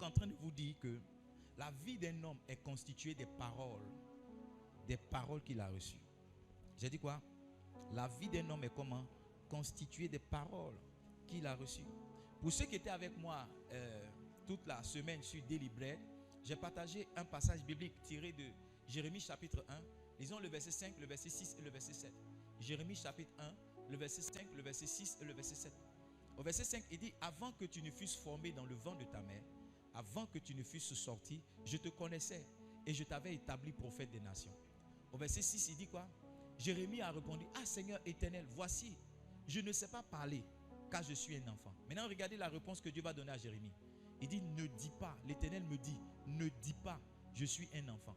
en train de vous dire que la vie d'un homme est constituée des paroles qu'il a reçues. J'ai dit quoi? La vie d'un homme est comment? Constituée des paroles qu'il a reçues. Pour ceux qui étaient avec moi toute la semaine sur Daily Bread, j'ai partagé un passage biblique tiré de Jérémie chapitre 1. Lisons le verset 5, le verset 6 et le verset 7. Jérémie chapitre 1, le verset 5, le verset 6 et le verset 7. Au verset 5, il dit: avant que tu ne fusses formé dans le ventre de ta mère, avant que tu ne fusses sorti, je te connaissais et je t'avais établi prophète des nations. Au verset 6, il dit quoi? Jérémie a répondu: ah Seigneur éternel, voici, je ne sais pas parler car je suis un enfant. Maintenant regardez la réponse que Dieu va donner à Jérémie. Il dit: ne dis pas, l'Éternel me dit, ne dis pas, je suis un enfant.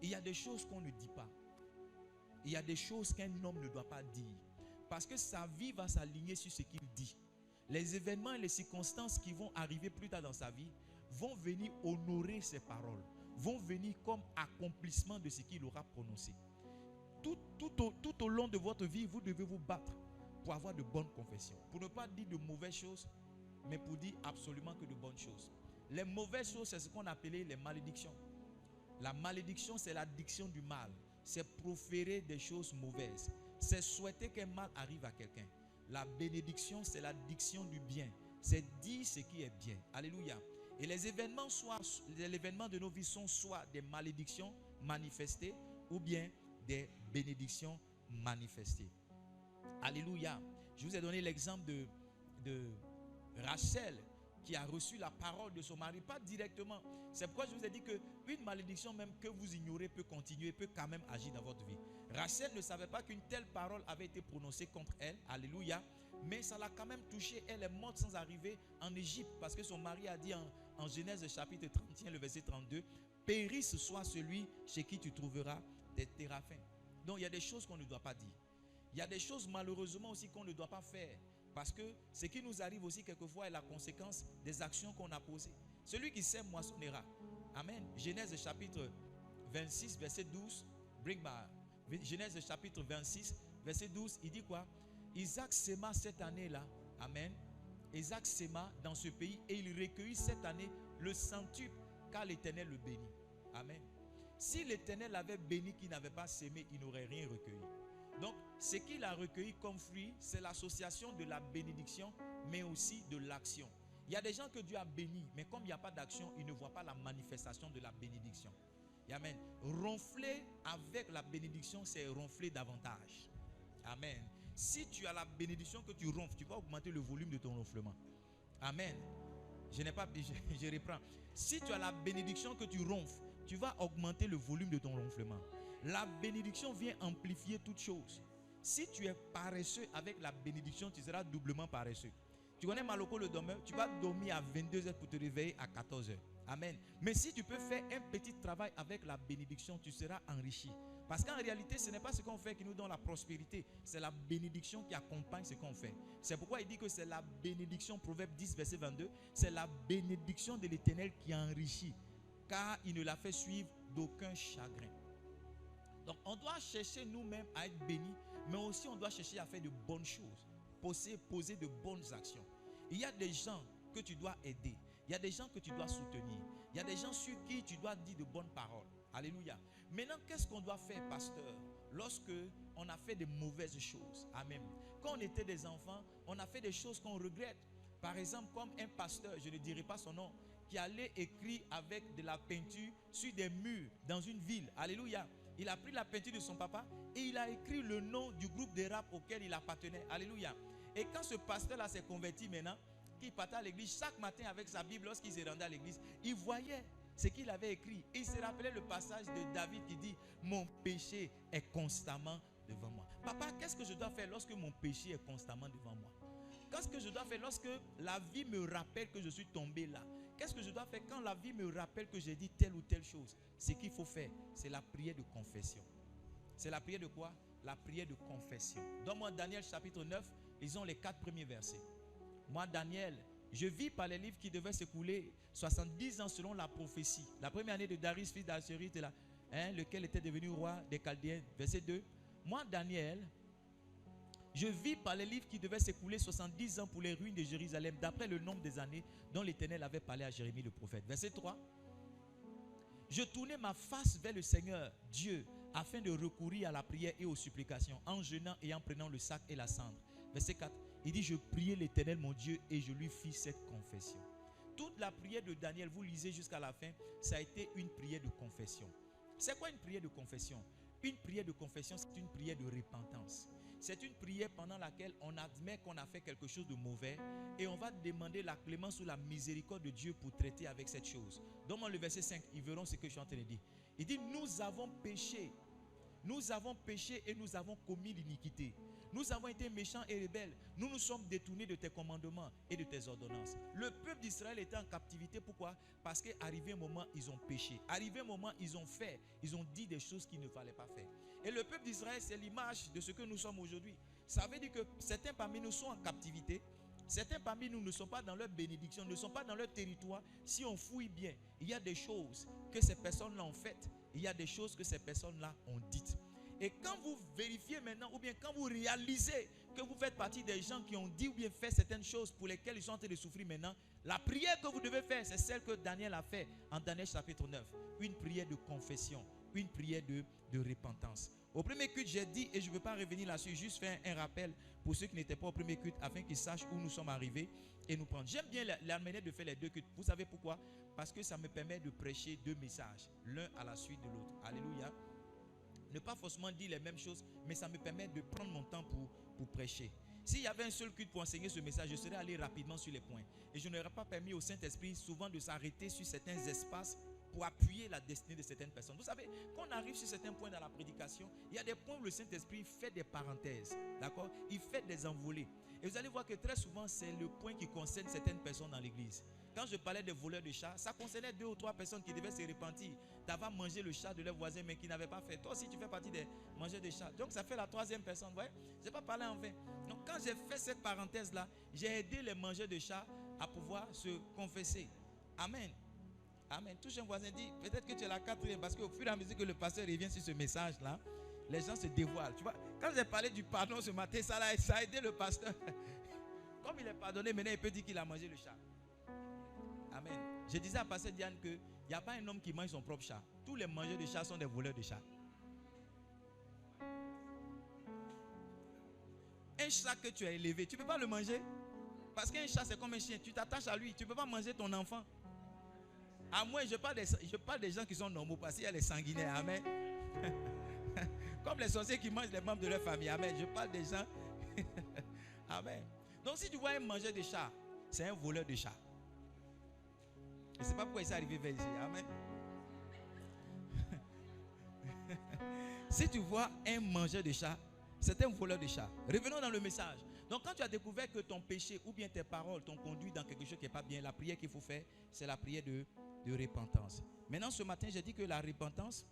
Il y a des choses qu'on ne dit pas. Il y a des choses qu'un homme ne doit pas dire. Parce que sa vie va s'aligner sur ce qu'il dit. Les événements et les circonstances qui vont arriver plus tard dans sa vie vont venir honorer ses paroles, vont venir comme accomplissement de ce qu'il aura prononcé. Tout au long de votre vie, vous devez vous battre pour avoir de bonnes confessions. Pour ne pas dire de mauvaises choses, mais pour dire absolument que de bonnes choses. Les mauvaises choses, c'est ce qu'on appelait les malédictions. La malédiction, c'est l'addiction du mal. C'est proférer des choses mauvaises. C'est souhaiter qu'un mal arrive à quelqu'un. La bénédiction, c'est l'addiction du bien. C'est dire ce qui est bien. Alléluia. Et les événements de nos vies sont soit des malédictions manifestées ou bien des bénédictions manifestées. Alléluia. Je vous ai donné l'exemple de Rachel qui a reçu la parole de son mari, pas directement. C'est pourquoi je vous ai dit qu'une malédiction même que vous ignorez peut continuer, peut quand même agir dans votre vie. Rachel ne savait pas qu'une telle parole avait été prononcée contre elle, alléluia, mais ça l'a quand même touchée. Elle est morte sans arriver en Égypte parce que son mari a dit en Genèse chapitre 31, le verset 32, périsse soit celui chez qui tu trouveras des téraphins. Donc il y a des choses qu'on ne doit pas dire. Il y a des choses malheureusement aussi qu'on ne doit pas faire. Parce que ce qui nous arrive aussi quelquefois est la conséquence des actions qu'on a posées. Celui qui sème moissonnera. Amen. Genèse chapitre 26, verset 12. Genèse chapitre 26, verset 12. Il dit quoi? Isaac sema cette année-là. Amen. Isaac sema dans ce pays et il recueillit cette année le centuple car l'Éternel le bénit. Amen. Si l'Éternel avait béni qui n'avait pas sémé, il n'aurait rien recueilli. Donc, ce qu'il a recueilli comme fruit, c'est l'association de la bénédiction, mais aussi de l'action. Il y a des gens que Dieu a bénis, mais comme il n'y a pas d'action, ils ne voient pas la manifestation de la bénédiction. Amen. Ronfler avec la bénédiction, c'est ronfler davantage. Amen. Si tu as la bénédiction que tu ronfles, tu vas augmenter le volume de ton ronflement. Amen. Je reprends. Si tu as la bénédiction que tu ronfles, tu vas augmenter le volume de ton ronflement. La bénédiction vient amplifier toute chose. Si tu es paresseux avec la bénédiction, tu seras doublement paresseux. Tu connais Maloko le dormeur? Tu vas dormir à 22h pour te réveiller à 14h. Amen. Mais si tu peux faire un petit travail avec la bénédiction, tu seras enrichi. Parce qu'en réalité, ce n'est pas ce qu'on fait qui nous donne la prospérité. C'est la bénédiction qui accompagne ce qu'on fait. C'est pourquoi il dit que c'est la bénédiction, Proverbe 10, verset 22. C'est la bénédiction de l'Éternel qui enrichit. Car il ne l'a fait suivre d'aucun chagrin. Donc on doit chercher nous-mêmes à être bénis, mais aussi on doit chercher à faire de bonnes choses, poser de bonnes actions. Il y a des gens que tu dois aider, il y a des gens que tu dois soutenir, il y a des gens sur qui tu dois dire de bonnes paroles. Alléluia. Maintenant, qu'est-ce qu'on doit faire, pasteur, lorsque on a fait de mauvaises choses? Amen. Quand on était des enfants, on a fait des choses qu'on regrette. Par exemple, comme un pasteur, je ne dirai pas son nom, qui allait écrire avec de la peinture sur des murs dans une ville. Alléluia. Il a pris la peinture de son papa et il a écrit le nom du groupe de rap auquel il appartenait. Alléluia. Et quand ce pasteur-là s'est converti maintenant, qu'il partait à l'église chaque matin avec sa Bible, lorsqu'il se rendait à l'église, il voyait ce qu'il avait écrit. Et il se rappelait le passage de David qui dit: mon péché est constamment devant moi. Papa, qu'est-ce que je dois faire lorsque mon péché est constamment devant moi? Qu'est-ce que je dois faire lorsque la vie me rappelle que je suis tombé là? Qu'est-ce que je dois faire quand la vie me rappelle que j'ai dit telle ou telle chose? Ce qu'il faut faire, c'est la prière de confession. C'est la prière de quoi? La prière de confession. Donne-moi Daniel chapitre 9, lisons les 4 premiers versets. Moi, Daniel, je vis par les livres qui devaient s'écouler 70 ans selon la prophétie. La première année de Darius, fils d'Axérite, lequel était devenu roi des Chaldéens. Verset 2. Moi, Daniel, Je vis par les livres qui devaient s'écouler 70 ans pour les ruines de Jérusalem, d'après le nombre des années dont l'Éternel avait parlé à Jérémie le prophète. Verset 3. Je tournais ma face vers le Seigneur, Dieu, afin de recourir à la prière et aux supplications, en jeûnant et en prenant le sac et la cendre. Verset 4. Il dit, je priais l'Éternel mon Dieu et je lui fis cette confession. Toute la prière de Daniel, vous lisez jusqu'à la fin, ça a été une prière de confession. C'est quoi une prière de confession? Une prière de confession, c'est une prière de repentance. C'est une prière pendant laquelle on admet qu'on a fait quelque chose de mauvais et on va demander la clémence ou la miséricorde de Dieu pour traiter avec cette chose. Donne-moi le verset 5, ils verront ce que je suis en train de dire. Il dit, nous avons péché et nous avons commis l'iniquité. Nous avons été méchants et rebelles. Nous nous sommes détournés de tes commandements et de tes ordonnances. Le peuple d'Israël était en captivité. Pourquoi? Parce qu'arrivé un moment, ils ont péché. Arrivé un moment, ils ont dit des choses qu'il ne fallait pas faire. Et le peuple d'Israël, c'est l'image de ce que nous sommes aujourd'hui. Ça veut dire que certains parmi nous sont en captivité. Certains parmi nous ne sont pas dans leur bénédiction, ne sont pas dans leur territoire. Si on fouille bien, il y a des choses que ces personnes-là ont faites. Il y a des choses que ces personnes-là ont dites. Et quand vous vérifiez maintenant, ou bien quand vous réalisez que vous faites partie des gens qui ont dit ou bien fait certaines choses pour lesquelles ils sont en train de souffrir maintenant, la prière que vous devez faire, c'est celle que Daniel a fait en Daniel chapitre 9. Une prière de confession, une prière de repentance. Au premier culte, j'ai dit, et je ne veux pas revenir là-dessus, juste faire un rappel pour ceux qui n'étaient pas au premier culte, afin qu'ils sachent où nous sommes arrivés et nous prendre. J'aime bien la manière de faire les deux cultes. Vous savez pourquoi? Parce que ça me permet de prêcher deux messages, l'un à la suite de l'autre. Alléluia. Ne pas forcément dire les mêmes choses, mais ça me permet de prendre mon temps pour prêcher. S'il y avait un seul culte pour enseigner ce message, je serais allé rapidement sur les points. Et je n'aurais pas permis au Saint-Esprit souvent de s'arrêter sur certains espaces pour appuyer la destinée de certaines personnes. Vous savez, quand on arrive sur certains points dans la prédication, il y a des points où le Saint-Esprit fait des parenthèses. D'accord? Il fait des envolées. Et vous allez voir que très souvent, c'est le point qui concerne certaines personnes dans l'église. Quand je parlais des voleurs de chats, ça concernait 2 ou 3 personnes qui devaient se repentir d'avoir mangé le chat de leur voisin, mais qui n'avaient pas fait. Toi aussi, tu fais partie des mangeurs de chats. Donc, ça fait la 3e personne. Vous voyez? Je n'ai pas parlé en vain. Donc, quand j'ai fait cette parenthèse-là, j'ai aidé les mangeurs de chats à pouvoir se confesser. Amen. Amen. Touche un voisin, dit, peut-être que tu es la 4e, parce qu'au fur et à mesure que le pasteur revient sur ce message-là, les gens se dévoilent. Tu vois, quand j'ai parlé du pardon ce matin, ça a aidé le pasteur. Comme il est pardonné, maintenant il peut dire qu'il a mangé le chat. Amen. Je disais à pasteur Diane qu'il n'y a pas un homme qui mange son propre chat. Tous les mangeurs de chats sont des voleurs de chats. Un chat que tu as élevé, tu ne peux pas le manger. Parce qu'un chat c'est comme un chien, tu t'attaches à lui, tu ne peux pas manger ton enfant. À moins, je parle des gens qui sont normaux, parce qu'il y a les sanguinaires. Amen. Comme les sorciers qui mangent les membres de leur famille. Amen. Je parle des gens. Amen. Donc si tu vois un mangeur de chat, c'est un voleur de chat. Je ne sais pas pourquoi il s'est arrivé vers ici. Amen. Si tu vois un mangeur de chat, c'est un voleur de chat. Revenons dans le message. Donc quand tu as découvert que ton péché ou bien tes paroles t'ont conduit dans quelque chose qui n'est pas bien, la prière qu'il faut faire, c'est la prière de repentance. Maintenant ce matin, j'ai dit que la repentance,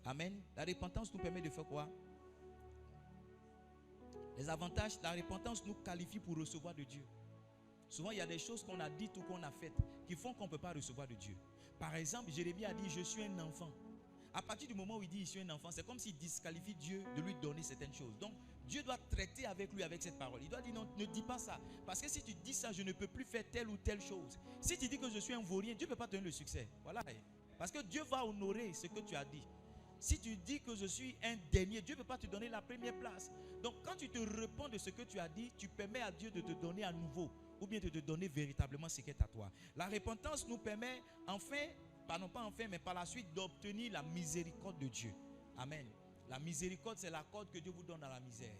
amen, la repentance nous permet de faire quoi? Les avantages, la repentance nous qualifie pour recevoir de Dieu. Souvent, il y a des choses qu'on a dites ou qu'on a faites qui font qu'on ne peut pas recevoir de Dieu. Par exemple, Jérémie a dit, je suis un enfant. À partir du moment où il dit, je suis un enfant, c'est comme s'il disqualifie Dieu de lui donner certaines choses. Donc, Dieu doit traiter avec lui avec cette parole. Il doit dire, non, ne dis pas ça. Parce que si tu dis ça, je ne peux plus faire telle ou telle chose. Si tu dis que je suis un vaurien, Dieu ne peut pas te donner le succès. Voilà. Parce que Dieu va honorer ce que tu as dit. Si tu dis que je suis un dernier, Dieu ne peut pas te donner la première place. Donc quand tu te réponds de ce que tu as dit, tu permets à Dieu de te donner à nouveau, ou bien de te donner véritablement ce qui est à toi. La repentance nous permet enfin, non pas enfin, mais par la suite d'obtenir la miséricorde de Dieu. Amen. La miséricorde, c'est la corde que Dieu vous donne dans la misère.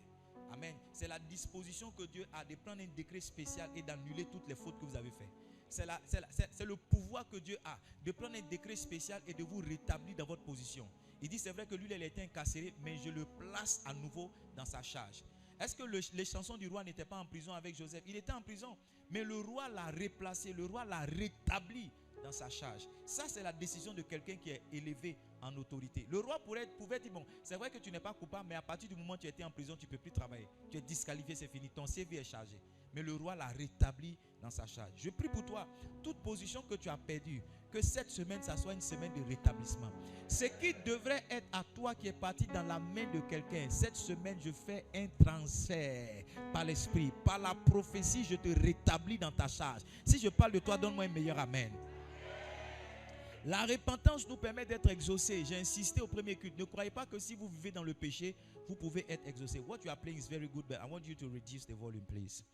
Amen. C'est la disposition que Dieu a de prendre un décret spécial et d'annuler toutes les fautes que vous avez faites. C'est le pouvoir que Dieu a de prendre un décret spécial et de vous rétablir dans votre position. Il dit, c'est vrai que lui, il était incarcéré, mais je le place à nouveau dans sa charge. Est-ce que les chansons du roi n'étaient pas en prison avec Joseph? Il était en prison, mais le roi l'a replacé, le roi l'a rétabli dans sa charge. Ça, c'est la décision de quelqu'un qui est élevé en autorité. Le roi pouvait dire, bon, c'est vrai que tu n'es pas coupable, mais à partir du moment où tu étais en prison, tu ne peux plus travailler. Tu es disqualifié, c'est fini, ton CV est chargé. mais le roi l'a rétabli dans sa charge. Je prie pour toi, toute position que tu as perdue, que cette semaine, ça soit une semaine de rétablissement. Ce qui devrait être à toi qui est parti dans la main de quelqu'un, cette semaine, je fais un transfert par l'esprit, par la prophétie, je te rétablis dans ta charge. Si je parle de toi, donne-moi un meilleur amen. La repentance nous permet d'être exaucés. J'ai insisté au premier culte. Ne croyez pas que si vous vivez dans le péché, vous pouvez être exaucé. What you are playing is very good, but I want you to reduce the volume, please.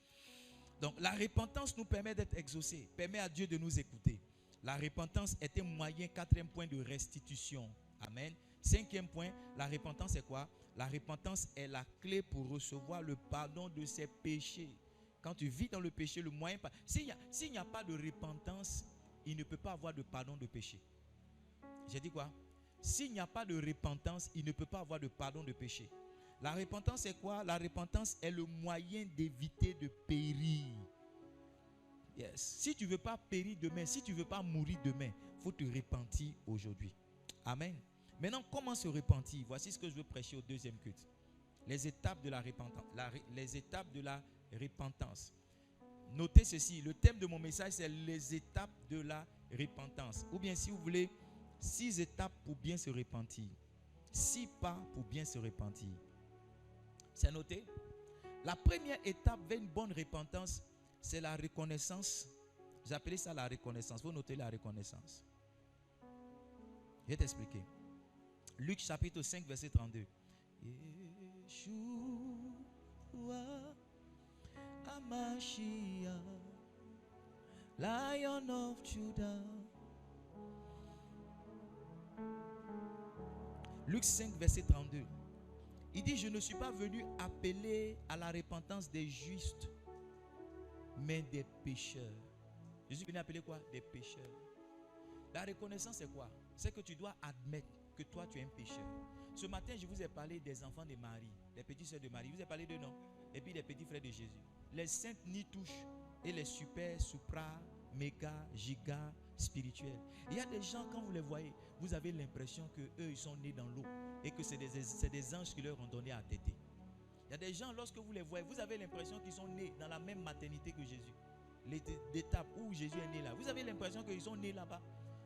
Donc, la repentance nous permet d'être exaucés, permet à Dieu de nous écouter. La repentance est un moyen, 4e point, de restitution. Amen. 5e point, la repentance est quoi? La repentance est la clé pour recevoir le pardon de ses péchés. Quand tu vis dans le péché, le moyen... S'il n'y a pas de repentance, il ne peut pas avoir de pardon de péché. J'ai dit quoi? S'il n'y a pas de repentance, il ne peut pas avoir de pardon de péché. La repentance est quoi? La repentance est le moyen d'éviter de périr. Yes. Si tu ne veux pas périr demain, si tu ne veux pas mourir demain, il faut te repentir aujourd'hui. Amen. Maintenant, comment se repentir? Voici ce que je veux prêcher au 2e culte. Les étapes de la repentance. Les étapes de la repentance. Notez ceci, le thème de mon message, c'est les étapes de la repentance. Ou bien, si vous voulez, 6 étapes pour bien se repentir. 6 pas pour bien se repentir. C'est noté? La première étape vers une bonne repentance, c'est la reconnaissance. J'appelais ça la reconnaissance. Vous notez la reconnaissance. Je vais t'expliquer. Luc chapitre 5, verset 32. Yeshua Hamashiach, Lion of Judah. Luc 5, verset 32. Il dit, je ne suis pas venu appeler à la repentance des justes, mais des pécheurs. Je suis venu appeler quoi? Des pécheurs. La reconnaissance, c'est quoi? C'est que tu dois admettre que toi, tu es un pécheur. Ce matin, je vous ai parlé des enfants de Marie, des petites sœurs de Marie. Je vous ai parlé de non? Et puis des petits frères de Jésus. Les saintes n'y touchent. Et les super, supra, méga, giga, spirituels. Il y a des gens, quand vous les voyez, vous avez l'impression qu'eux, ils sont nés dans l'eau. Et que c'est des anges qui leur ont donné à téter. Il y a des gens, lorsque vous les voyez, vous avez l'impression qu'ils sont nés dans la même maternité que Jésus. L'étape où Jésus est né là. Vous avez l'impression qu'ils sont nés là-bas.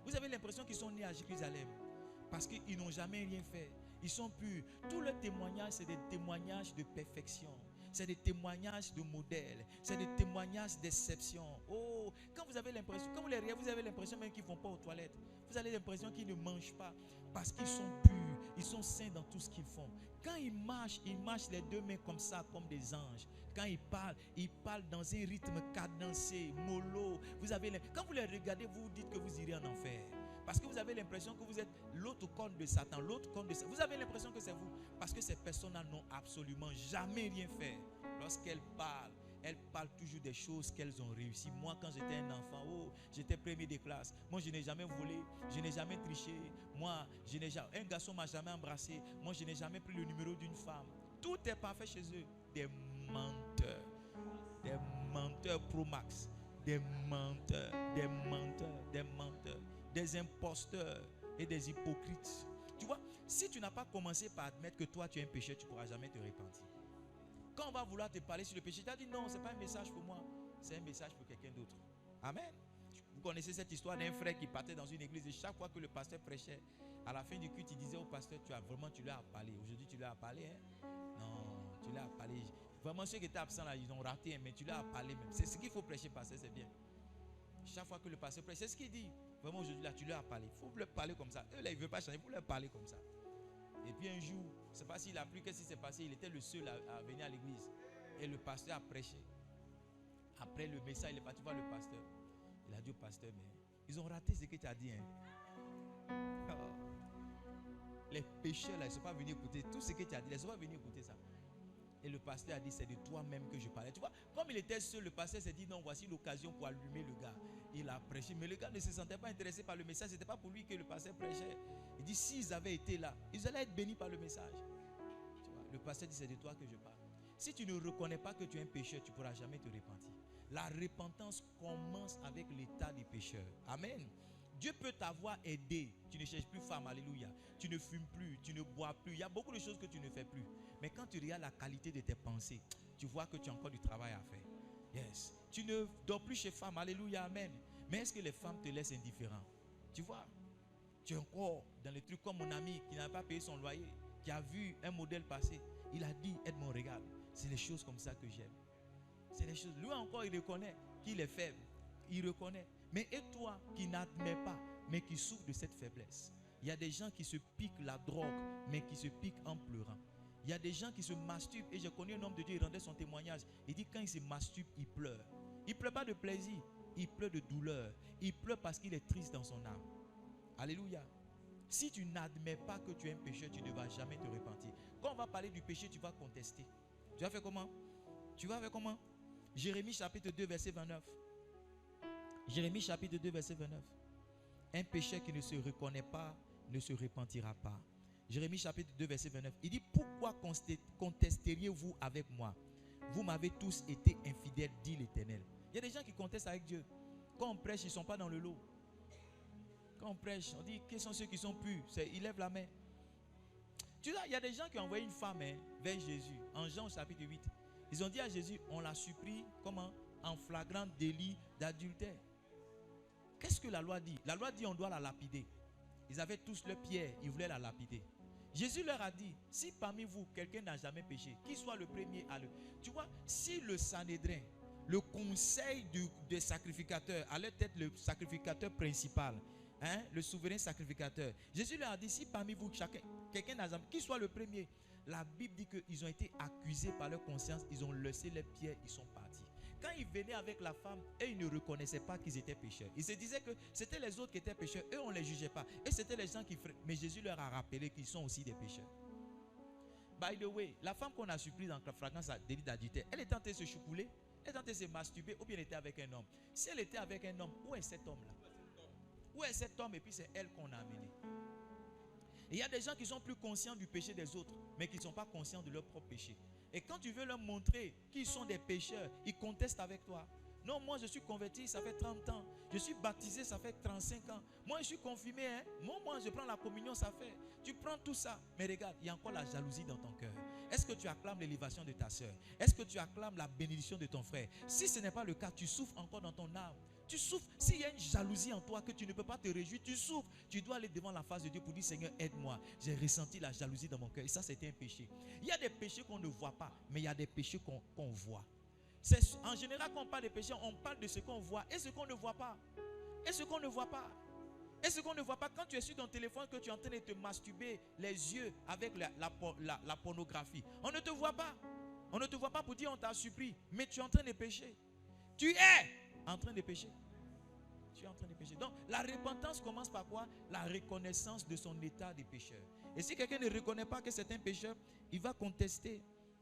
Vous avez l'impression qu'ils sont nés à Jérusalem. Parce qu'ils n'ont jamais rien fait. Ils sont purs. Tous leurs témoignages, c'est des témoignages de perfection. C'est des témoignages de modèle. C'est des témoignages d'exception. Oh, quand vous avez l'impression, quand vous les regardez, vous avez l'impression même qu'ils ne vont pas aux toilettes. Vous avez l'impression qu'ils ne mangent pas. Parce qu'ils sont purs. Ils sont saints dans tout ce qu'ils font. Quand ils marchent les 2 mains comme ça, comme des anges. Quand ils parlent dans un rythme cadencé, mollo. Quand vous les regardez, vous vous dites que vous irez en enfer. Parce que vous avez l'impression que vous êtes l'autre corne de Satan, l'autre corne de Satan. Vous avez l'impression que c'est vous. Parce que ces personnes-là n'ont absolument jamais rien fait. Lorsqu'elles parlent toujours des choses qu'elles ont réussi. Moi, quand j'étais un enfant, j'étais premier de classe. Moi, je n'ai jamais volé, je n'ai jamais triché. Moi, un garçon ne m'a jamais embrassé. Moi, je n'ai jamais pris le numéro d'une femme. Tout est parfait chez eux. Des menteurs pro max. Des menteurs, des imposteurs et des hypocrites. Tu vois, si tu n'as pas commencé par admettre que toi tu es un pécheur, tu ne pourras jamais te repentir. Quand on va vouloir te parler sur le péché, tu as dit non, ce n'est pas un message pour moi, c'est un message pour quelqu'un d'autre. Amen. Vous connaissez cette histoire d'un frère qui partait dans une église et chaque fois que le pasteur prêchait, à la fin du culte, il disait au pasteur, tu leur as parlé. Aujourd'hui, tu leur as parlé. Hein? Non, tu leur as parlé. Vraiment, ceux qui étaient absents là, ils ont raté, mais tu leur as parlé même. C'est ce qu'il faut prêcher, pasteur, c'est bien. Chaque fois que le pasteur prêche, c'est ce qu'il dit. Vraiment, aujourd'hui, là, tu leur as parlé. Il faut leur parler comme ça. Eux, là, ils ne veulent pas changer. Il faut leur parler comme ça. Et puis un jour, je ne sais pas s'il a plu, qu'est-ce qui s'est passé. Il était le seul à venir à l'église. Et le pasteur a prêché. Après le message, il est parti voir le pasteur. Il a dit au pasteur, mais ils ont raté ce que tu as dit. Hein. Les pécheurs, là, ils ne sont pas venus écouter. Tout ce que tu as dit, ils ne sont pas venus écouter ça. Et le pasteur a dit, c'est de toi-même que je parlais. Tu vois, comme il était seul, le pasteur s'est dit, non, voici l'occasion pour allumer le gars. Il a prêché. Mais le gars ne se sentait pas intéressé par le message. Ce n'était pas pour lui que le pasteur prêchait. Il dit, s'ils avaient été là, ils allaient être bénis par le message. Tu vois, le pasteur dit, c'est de toi que je parle. Si tu ne reconnais pas que tu es un pécheur, tu ne pourras jamais te repentir. La repentance commence avec l'état des pécheurs. Amen. Dieu peut t'avoir aidé. Tu ne cherches plus femme, alléluia. Tu ne fumes plus, tu ne bois plus. Il y a beaucoup de choses que tu ne fais plus. Mais quand tu regardes la qualité de tes pensées, tu vois que tu as encore du travail à faire. Yes. Tu ne dors plus chez femme. Alléluia, amen. Mais est-ce que les femmes te laissent indifférent? Tu vois, tu es encore dans les trucs comme mon ami qui n'a pas payé son loyer, qui a vu un modèle passer. Il a dit, Edmond, regarde, c'est les choses comme ça que j'aime. C'est les choses. Lui encore, il reconnaît qu'il est faible. Il reconnaît. Mais et toi qui n'admets pas, mais qui souffre de cette faiblesse? Il y a des gens qui se piquent la drogue, mais qui se piquent en pleurant. Il y a des gens qui se masturbent. Et j'ai connu un homme de Dieu, il rendait son témoignage. Il dit quand il se masturbe, il pleure. Il ne pleure pas de plaisir, il pleure de douleur. Il pleure parce qu'il est triste dans son âme. Alléluia. Si tu n'admets pas que tu es un pécheur, tu ne vas jamais te repentir. Quand on va parler du péché, tu vas contester. Tu vas faire comment? Tu vas faire comment? Jérémie chapitre 2, verset 29. Jérémie chapitre 2, verset 29. Un pécheur qui ne se reconnaît pas ne se repentira pas. Jérémie chapitre 2, verset 29. Il dit, pourquoi contesteriez-vous avec moi? Vous m'avez tous été infidèles, dit l'Éternel. Il y a des gens qui contestent avec Dieu. Quand on prêche, ils ne sont pas dans le lot. Quand on prêche, on dit, quels sont ceux qui sont purs? Ils lèvent la main. Tu vois, il y a des gens qui ont envoyé une femme vers Jésus. En Jean chapitre 8. Ils ont dit à Jésus, on l'a surpris, comment? En flagrant délit d'adultère. Qu'est-ce que la loi dit? La loi dit on doit la lapider. Ils avaient tous leur pierre, ils voulaient la lapider. Jésus leur a dit, si parmi vous, quelqu'un n'a jamais péché, qu'il soit le premier à le... Tu vois, si le Sanhédrin, le conseil des sacrificateurs, allait être le sacrificateur principal, le souverain sacrificateur, Jésus leur a dit, si parmi vous, quelqu'un n'a jamais... qu'il soit le premier. La Bible dit qu'ils ont été accusés par leur conscience, ils ont laissé les pierres, ils sont partis. Quand ils venaient avec la femme, et ils ne reconnaissaient pas qu'ils étaient pécheurs. Ils se disaient que c'était les autres qui étaient pécheurs. Eux, on ne les jugeait pas. Et c'était les gens qui... Mais Jésus leur a rappelé qu'ils sont aussi des pécheurs. By the way, la femme qu'on a surprise en flagrance délit d'adultère, elle était en train de se choucouler, elle était en train de se masturber, ou bien elle était avec un homme. Si elle était avec un homme, où est cet homme-là? Où est cet homme? Et puis c'est elle qu'on a amené. Il y a des gens qui sont plus conscients du péché des autres, mais qui ne sont pas conscients de leur propre péché. Et quand tu veux leur montrer qu'ils sont des pécheurs, ils contestent avec toi. Non, moi je suis converti, ça fait 30 ans. Je suis baptisé, ça fait 35 ans. Moi je suis confirmé, moi je prends la communion, ça fait. Tu prends tout ça. Mais regarde, il y a encore la jalousie dans ton cœur. Est-ce que tu acclames l'élévation de ta soeur? Est-ce que tu acclames la bénédiction de ton frère? Si ce n'est pas le cas, tu souffres encore dans ton âme. Tu souffres. S'il y a une jalousie en toi que tu ne peux pas te réjouir, tu souffres. Tu dois aller devant la face de Dieu pour dire, Seigneur, aide-moi. J'ai ressenti la jalousie dans mon cœur. Et ça, c'était un péché. Il y a des péchés qu'on ne voit pas, mais il y a des péchés qu'on voit. En général, quand on parle de péché, on parle de ce qu'on voit et ce qu'on ne voit pas. Et ce qu'on ne voit pas. Et ce qu'on ne voit pas, quand tu es sur ton téléphone, que tu es en train de te masturber les yeux avec la pornographie, on ne te voit pas. On ne te voit pas pour dire on t'a surpris, mais tu es en train de pécher. Tu es en train de pécher. Tu es en train de pécher. Donc, la repentance commence par quoi? La reconnaissance de son état de pécheur. Et si quelqu'un ne reconnaît pas que c'est un pécheur, il va contester.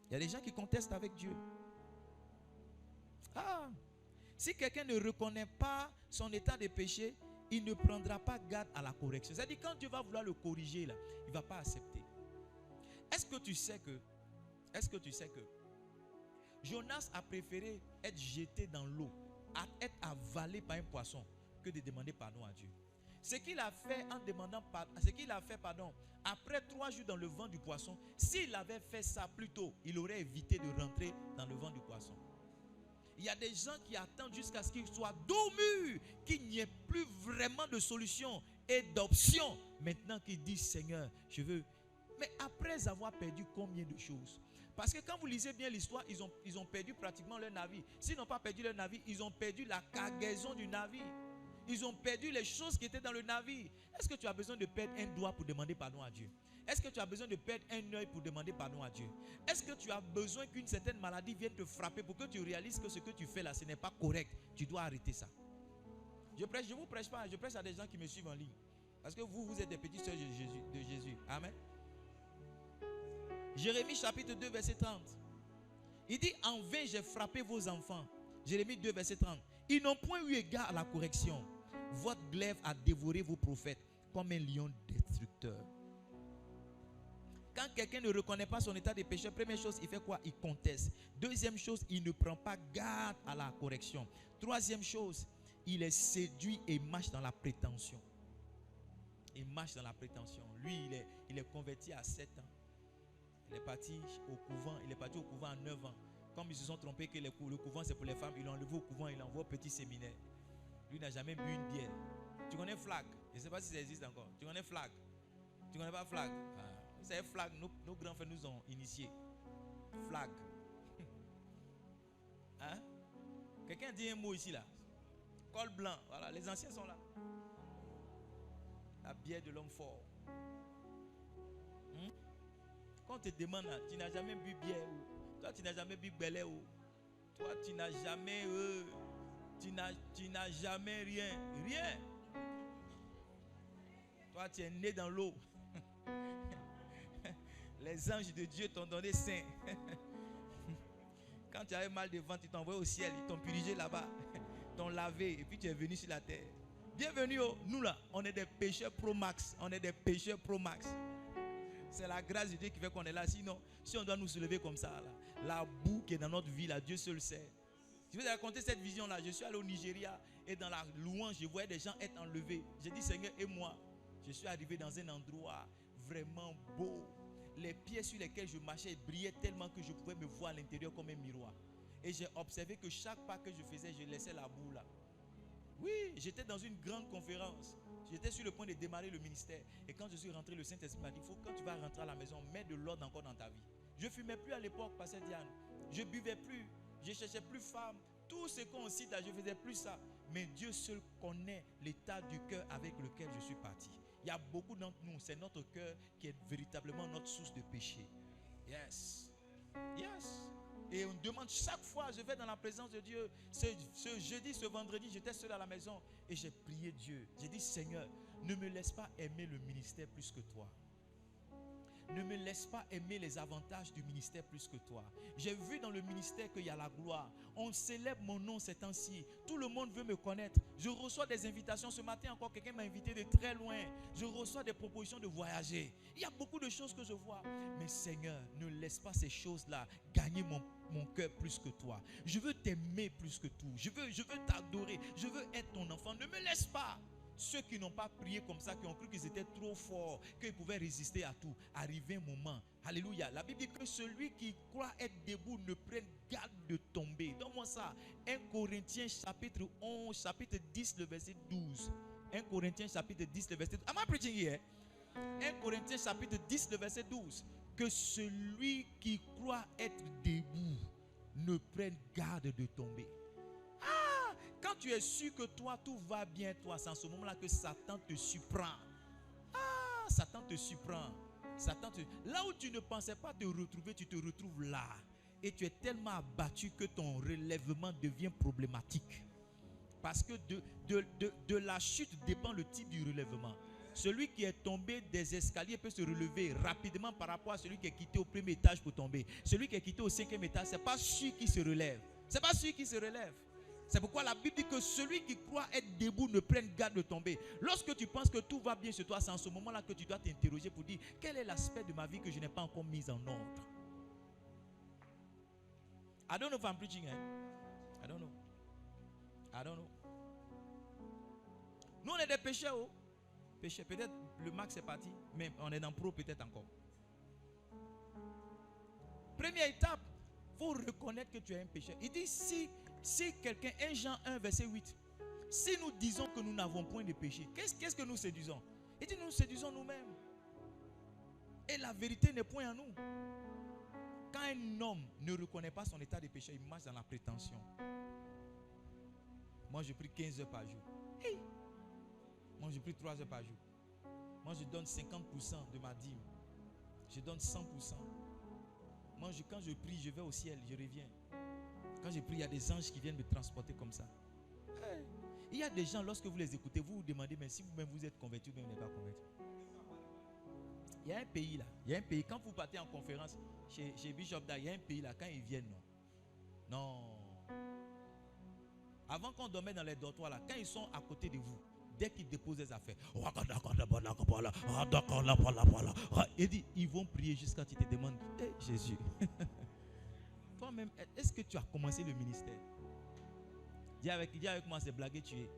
Il y a des gens qui contestent avec Dieu. Si quelqu'un ne reconnaît pas son état de péché, il ne prendra pas garde à la correction. C'est-à-dire, quand Dieu va vouloir le corriger, là, il ne va pas accepter. Est-ce que tu sais que Jonas a préféré être jeté dans l'eau, être avalé par un poisson, que de demander pardon à Dieu? Ce qu'il a fait en demandant pardon, après 3 jours dans le ventre du poisson, s'il avait fait ça plus tôt, il aurait évité de rentrer dans le ventre du poisson. Il y a des gens qui attendent jusqu'à ce qu'ils soient dormus, qu'il n'y ait plus vraiment de solution et d'option. Maintenant qu'ils disent, Seigneur, je veux. Mais après avoir perdu combien de choses? Parce que quand vous lisez bien l'histoire, ils ont perdu pratiquement leur navire. S'ils n'ont pas perdu leur navire, ils ont perdu la cargaison du navire. Ils ont perdu les choses qui étaient dans le navire. Est-ce que tu as besoin de perdre un doigt pour demander pardon à Dieu? Est-ce que tu as besoin de perdre un œil pour demander pardon à Dieu? Est-ce que tu as besoin qu'une certaine maladie vienne te frapper pour que tu réalises que ce que tu fais là, ce n'est pas correct? Tu dois arrêter ça. Je ne vous prêche pas, je prêche à des gens qui me suivent en ligne. Parce que vous êtes des petites sœurs de Jésus. Amen. Jérémie chapitre 2, verset 30. Il dit, en vain j'ai frappé vos enfants. Jérémie 2, verset 30. Ils n'ont point eu égard à la correction. Votre glaive a dévoré vos prophètes comme un lion destructeur. Quand quelqu'un ne reconnaît pas son état de péché, première chose, il fait quoi? Il conteste. Deuxième chose, il ne prend pas garde à la correction. Troisième chose, il est séduit et marche dans la prétention. Il marche dans la prétention. Lui, il est converti à 7 ans. Il est parti au couvent à 9 ans. Comme ils se sont trompés que le couvent c'est pour les femmes, ils l'ont enlevé au couvent, ils l'envoient au petit séminaire. Lui n'a jamais bu une bière. Tu connais Flag? Je ne sais pas si ça existe encore. Tu connais Flag? Tu connais pas Flag? Vous savez, Flag, nos grands frères nous ont initiés. Flag. Hein? Quelqu'un dit un mot ici là. Col blanc. Voilà, les anciens sont là. La bière de l'homme fort. Quand on te demande, tu n'as jamais bu bière ou toi tu n'as jamais bu belé ou toi tu n'as jamais tu n'as jamais rien. Toi tu es né dans l'eau. Les anges de Dieu t'ont donné saint. Quand tu avais mal de ventre, ils t'ont envoyé au ciel, ils t'ont purgé là-bas, t'ont lavé et puis tu es venu sur la terre. Bienvenue, nous là, on est des pécheurs pro max. On est des pécheurs pro max. C'est la grâce de Dieu qui fait qu'on est là. Sinon, si on doit nous soulever comme ça, là, la boue qui est dans notre vie, là, Dieu seul sait. Je vais te raconter cette vision-là. Je suis allé au Nigeria et dans la louange, je voyais des gens être enlevés. J'ai dit, Seigneur, et moi, je suis arrivé dans un endroit vraiment beau. Les pieds sur lesquels je marchais brillaient tellement que je pouvais me voir à l'intérieur comme un miroir. Et j'ai observé que chaque pas que je faisais, je laissais la boue là. Oui, j'étais dans une grande conférence. J'étais sur le point de démarrer le ministère. Et quand je suis rentré, le Saint-Esprit m'a dit, quand tu vas rentrer à la maison, mets de l'ordre encore dans ta vie. Je ne fumais plus à l'époque, Pasteur Diane. Je ne buvais plus. Je ne cherchais plus femme. Tout ce qu'on cite là, je ne faisais plus ça. Mais Dieu seul connaît l'état du cœur avec lequel je suis parti. Il y a beaucoup d'entre nous, c'est notre cœur qui est véritablement notre source de péché. Yes. Yes. Et on demande chaque fois, je vais dans la présence de Dieu. Ce jeudi, ce vendredi, j'étais seul à la maison et j'ai prié Dieu. J'ai dit, Seigneur, ne me laisse pas aimer le ministère plus que toi. Ne me laisse pas aimer les avantages du ministère plus que toi. J'ai vu dans le ministère qu'il y a la gloire. On célèbre mon nom ces temps-ci. Tout le monde veut me connaître. Je reçois des invitations. Ce matin encore, quelqu'un m'a invité de très loin. Je reçois des propositions de voyager. Il y a beaucoup de choses que je vois. Mais Seigneur, ne laisse pas ces choses-là gagner mon cœur plus que toi. Je veux t'aimer plus que tout. Je veux t'adorer. Je veux être ton enfant. Ne me laisse pas. Ceux qui n'ont pas prié comme ça, qui ont cru qu'ils étaient trop forts, qu'ils pouvaient résister à tout, arrivé un moment. Alléluia. La Bible dit que celui qui croit être debout ne prenne garde de tomber. Donne-moi ça. 1 Corinthiens chapitre 11, chapitre 10, le verset 12. 1 Corinthiens chapitre 10, le verset 12. Am I preaching here? 1 Corinthiens chapitre 10, le verset 12. Que celui qui croit être debout ne prenne garde de tomber. Quand tu es sûr que toi, tout va bien, toi, c'est en ce moment-là que Satan te surprend. Satan te surprend. Là où tu ne pensais pas te retrouver, tu te retrouves là. Et tu es tellement abattu que ton relèvement devient problématique. Parce que de la chute dépend le type du relèvement. Celui qui est tombé des escaliers peut se relever rapidement par rapport à celui qui est quitté au premier étage pour tomber. Celui qui est quitté au 5e étage, ce n'est pas celui qui se relève. C'est pas celui qui se relève. C'est pourquoi la Bible dit que celui qui croit être debout ne prenne garde de tomber. Lorsque tu penses que tout va bien sur toi, c'est en ce moment-là que tu dois t'interroger pour dire quel est l'aspect de ma vie que je n'ai pas encore mis en ordre. I don't know if I'm preaching. I don't know. Nous, on est des pécheurs. Pécheurs. Peut-être le max est parti, mais on est dans pro peut-être encore. Première étape, il faut reconnaître que tu es un pécheur. Il dit si quelqu'un, 1 Jean 1 verset 8, si nous disons que nous n'avons point de péché, qu'est-ce que nous séduisons? Il dit nous séduisons nous-mêmes. Et la vérité n'est point en nous. Quand un homme ne reconnaît pas son état de péché, il marche dans la prétention. Moi je prie 15 heures par jour. Hey. Moi je prie 3 heures par jour. Moi je donne 50% de ma dîme. Je donne 100%. Moi quand je prie, je vais au ciel, je reviens. Quand je prie, il y a des anges qui viennent me transporter comme ça. Hey. Il y a des gens, lorsque vous les écoutez, vous vous demandez, mais si vous-même vous êtes converti ou même vous n'êtes pas converti. Il y a un pays là, quand vous partez en conférence chez Bishop Da, il y a un pays là, quand ils viennent, non. Avant qu'on dormait dans les dortoirs là, quand ils sont à côté de vous, dès qu'ils déposent des affaires, il dit, ils vont prier jusqu'à ce que tu te demandes, hey, Jésus. Toi-même, est-ce que tu as commencé le ministère? Dis avec moi, c'est blaguer, tu es.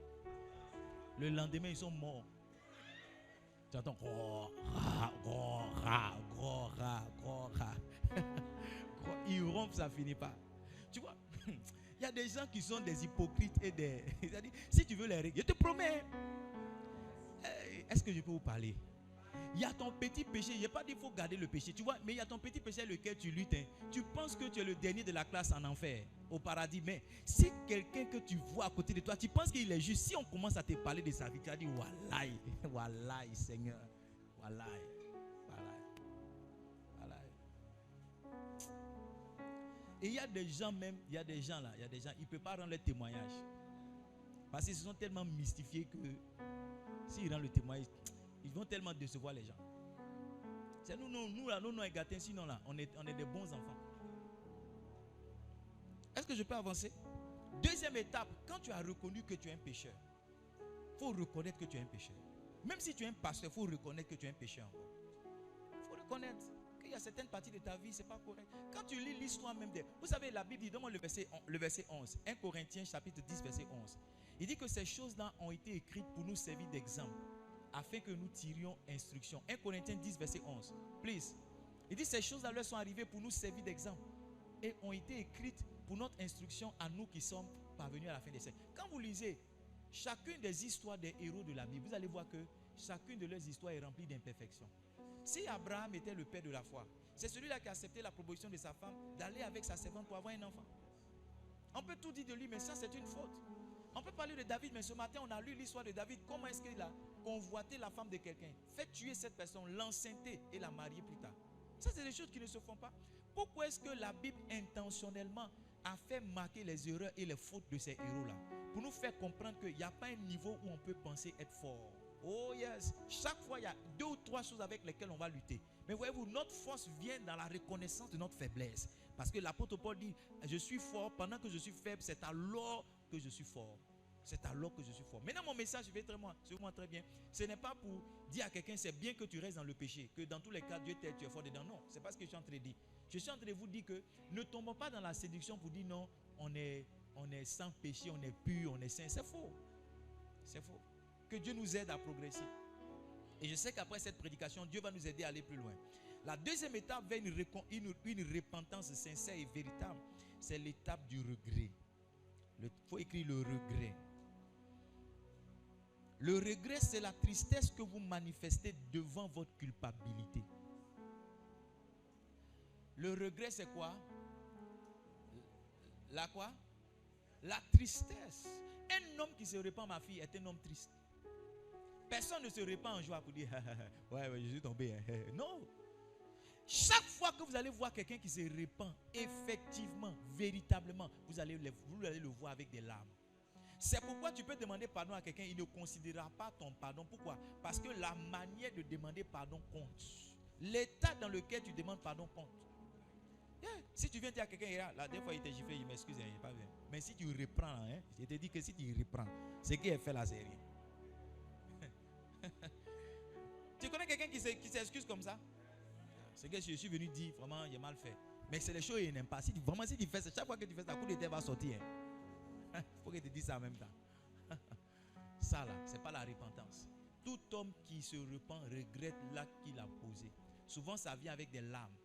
Le lendemain, ils sont morts. Tu entends gros rat. Ils rompent, ça finit pas. Tu vois, il y a des gens qui sont des hypocrites et des... Si tu veux les régler, je te promets. Est-ce que je peux vous parler? Il y a ton petit péché. Je n'ai pas dit qu'il faut garder le péché. Tu vois, mais il y a ton petit péché lequel tu luttes. Tu penses que tu es le dernier de la classe en enfer, au paradis. Mais si quelqu'un que tu vois à côté de toi, tu penses qu'il est juste. Si on commence à te parler de sa vie, tu vas dire Wallahi, Wallahi, Seigneur. Wallahi, Wallahi, Wallahi. Et il y a des gens même, il y a des gens là, ils ne peuvent pas rendre le témoignage. Parce qu'ils sont tellement mystifiés que s'ils rendent le témoignage, ils vont tellement décevoir les gens. C'est nous là, nous gâtés, sinon là, on est des bons enfants. Est-ce que je peux avancer? Deuxième étape, quand tu as reconnu que tu es un pécheur, il faut reconnaître que tu es un pécheur. Même si tu es un pasteur, il faut reconnaître que tu es un pécheur encore. Il faut reconnaître qu'il y a certaines parties de ta vie, ce n'est pas correct. Quand tu lis l'histoire même des... Vous savez, la Bible dit, donne-moi le verset 11. 1 Corinthiens chapitre 10, verset 11. Il dit que ces choses-là ont été écrites pour nous servir d'exemple, afin que nous tirions instruction. 1 Corinthiens 10, verset 11. Please. Il dit ces choses-là leur sont arrivées pour nous servir d'exemple et ont été écrites pour notre instruction à nous qui sommes parvenus à la fin des siècles. Quand vous lisez chacune des histoires des héros de la Bible, vous allez voir que chacune de leurs histoires est remplie d'imperfections. Si Abraham était le père de la foi, c'est celui-là qui a accepté la proposition de sa femme d'aller avec sa servante pour avoir un enfant. On peut tout dire de lui, mais ça c'est une faute. On peut parler de David, mais ce matin on a lu l'histoire de David. Comment est-ce qu'il a convoité la femme de quelqu'un, fait tuer cette personne, l'enceinter et la marier plus tard? Ça c'est des choses qui ne se font pas. Pourquoi est-ce que la Bible intentionnellement a fait marquer les erreurs et les fautes de ces héros-là? Pour nous faire comprendre qu'il n'y a pas un niveau où on peut penser être fort. Oh yes, chaque fois il y a 2 ou 3 choses avec lesquelles on va lutter. Mais voyez-vous, notre force vient dans la reconnaissance de notre faiblesse. Parce que l'apôtre Paul dit, je suis fort pendant que je suis faible, c'est alors que je suis fort. C'est alors que je suis fort. Maintenant mon message, je vais très bien. Ce n'est pas pour dire à quelqu'un, c'est bien que tu restes dans le péché, que dans tous les cas, Dieu t'aide, tu es fort dedans. Non, c'est pas ce que je suis en train de dire. Je suis en train de vous dire que ne tombons pas dans la séduction pour dire non, on est sans péché, on est pur, on est saint. C'est faux. C'est faux. Que Dieu nous aide à progresser. Et je sais qu'après cette prédication, Dieu va nous aider à aller plus loin. La deuxième étape vers une repentance sincère et véritable, c'est l'étape du regret. Il faut écrire le regret. Le regret, c'est la tristesse que vous manifestez devant votre culpabilité. Le regret, c'est quoi? La quoi? La tristesse. Un homme qui se répand, ma fille, est un homme triste. Personne ne se répand en joie pour dire ouais, je suis tombé. Non. Chaque fois que vous allez voir quelqu'un qui se répand, effectivement, véritablement, vous allez le voir avec des larmes. C'est pourquoi tu peux demander pardon à quelqu'un, il ne considérera pas ton pardon. Pourquoi? Parce que la manière de demander pardon compte. L'état dans lequel tu demandes pardon compte. Yeah. Si tu viens dire à quelqu'un, la dernière fois il t'a giflé, il m'excuse, il n'est pas bien. Mais si tu reprends, je te dis que si tu reprends, ce qui est fait là, c'est rien. Tu connais quelqu'un qui s'excuse comme ça? C'est que je suis venu dire, vraiment, j'ai mal fait. Mais c'est les choses qu'il n'aime pas. Si tu fais ça, chaque fois que tu fais ça, coup de tête va sortir. Il faut que tu dises ça en même temps. Ça là, ce n'est pas la repentance. Tout homme qui se repent regrette l'acte qu'il a posé. Souvent, ça vient avec des larmes.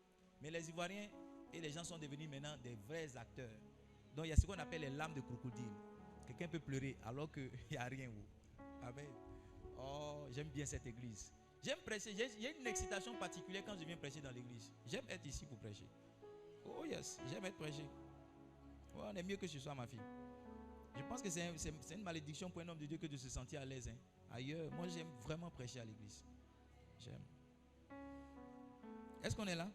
Mais les Ivoiriens et les gens sont devenus maintenant des vrais acteurs. Donc, il y a ce qu'on appelle les larmes de crocodile. Quelqu'un peut pleurer alors qu'il n'y a rien. Amen. Oh, j'aime bien cette église. J'aime prêcher. J'ai une excitation particulière quand je viens prêcher dans l'église. J'aime être ici pour prêcher. Oh yes, j'aime être prêché. Oh, on est mieux que ce soit ma fille. Je pense que c'est une malédiction pour un homme de Dieu que de se sentir à l'aise. Ailleurs, moi j'aime vraiment prêcher à l'église. J'aime. Est-ce qu'on est là?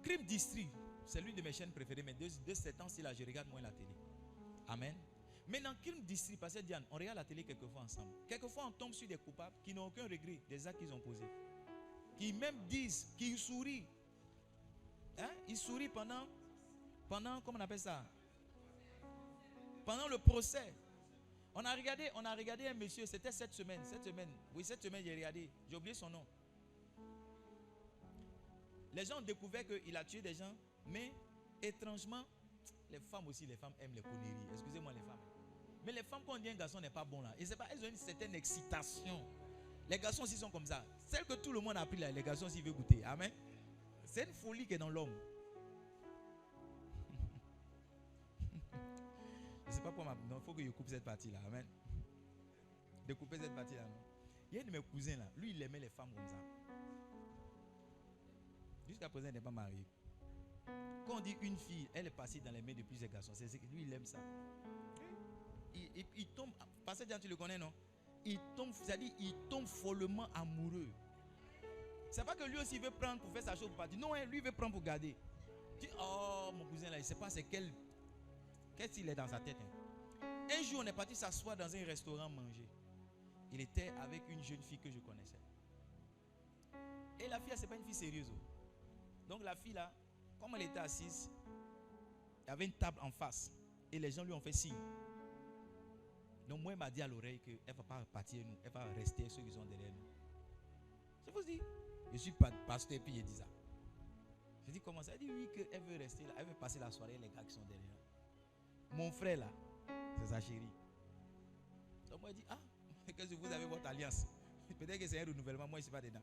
Crime District, c'est l'une de mes chaînes préférées, mais de ces temps-ci là, je regarde moins la télé. Amen. Mais dans Crime District, parce que Diane, on regarde la télé quelquefois ensemble. Quelquefois, on tombe sur des coupables qui n'ont aucun regret des actes qu'ils ont posés. Qui même disent, qui sourient. Ils sourient pendant, comment on appelle ça? Pendant le procès. On a regardé un monsieur, c'était cette semaine. Oui, cette semaine, j'ai regardé. J'ai oublié son nom. Les gens ont découvert qu'il a tué des gens, mais étrangement, les femmes aiment les conneries. Excusez-moi les femmes. Mais les femmes, quand on dit un garçon n'est pas bon là, et c'est pas, elles ont une certaine excitation. Les garçons aussi sont comme ça. Celle que tout le monde a pris là, les garçons aussi veulent goûter. Amen. C'est une folie qui est dans l'homme. sais pas pour ma... Non, il faut que je coupe cette partie-là. Amen. De couper cette partie-là. Non? Il y a un de mes cousins là. Lui, il aimait les femmes comme ça. Jusqu'à présent, il n'est pas marié. Quand on dit une fille, elle est passée dans les mains de plusieurs garçons. C'est que lui, il aime ça. Il tombe. Pasteur Jean, tu le connais, non? Il tombe, c'est-à-dire, il tombe follement amoureux. C'est pas que lui aussi veut prendre pour faire sa chose pour partir. Non, lui veut prendre pour garder. Tu dis, oh, mon cousin là, il ne sait pas c'est qu'est-ce qu'il est dans sa tête. Hein. Un jour, on est parti s'asseoir dans un restaurant manger. Il était avec une jeune fille que je connaissais. Et la fille, c'est pas une fille sérieuse. Donc la fille là, comme elle était assise, il y avait une table en face. Et les gens lui ont fait signe. Donc moi, il m'a dit à l'oreille qu'elle ne va pas partir nous. Elle va rester ceux qui sont derrière nous. Je vous dis, je suis pasteur et puis il dit ça. Je dis comment ça? Elle dit oui, qu'elle veut rester là. Elle veut passer la soirée les gars qui sont derrière. Mon frère là, c'est sa chérie. Donc moi, il dit, ah, qu'est-ce que vous avez votre alliance? Peut-être que c'est un renouvellement, moi je ne suis pas dedans.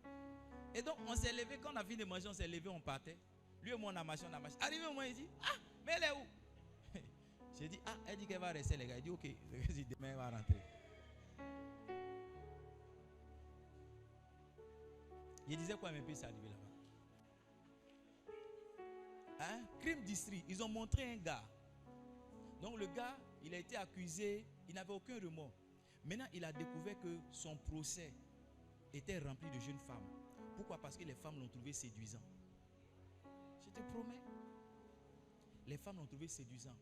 Et donc on s'est levé, quand on a fini de manger, on s'est levé, on partait. Lui et moi on a marché, Arrivé au moment, il dit, ah, mais elle est où? J'ai dit, ah, elle dit qu'elle va rester les gars. Il dit, ok, demain elle va rentrer. Il disait quoi, mais puis c'est arrivé là-bas. Hein? Crime district, ils ont montré un gars. Donc le gars, il a été accusé, il n'avait aucun remords. Maintenant, il a découvert que son procès était rempli de jeunes femmes. Pourquoi? Parce que les femmes l'ont trouvé séduisant. Je te promets. Les femmes l'ont trouvé séduisant.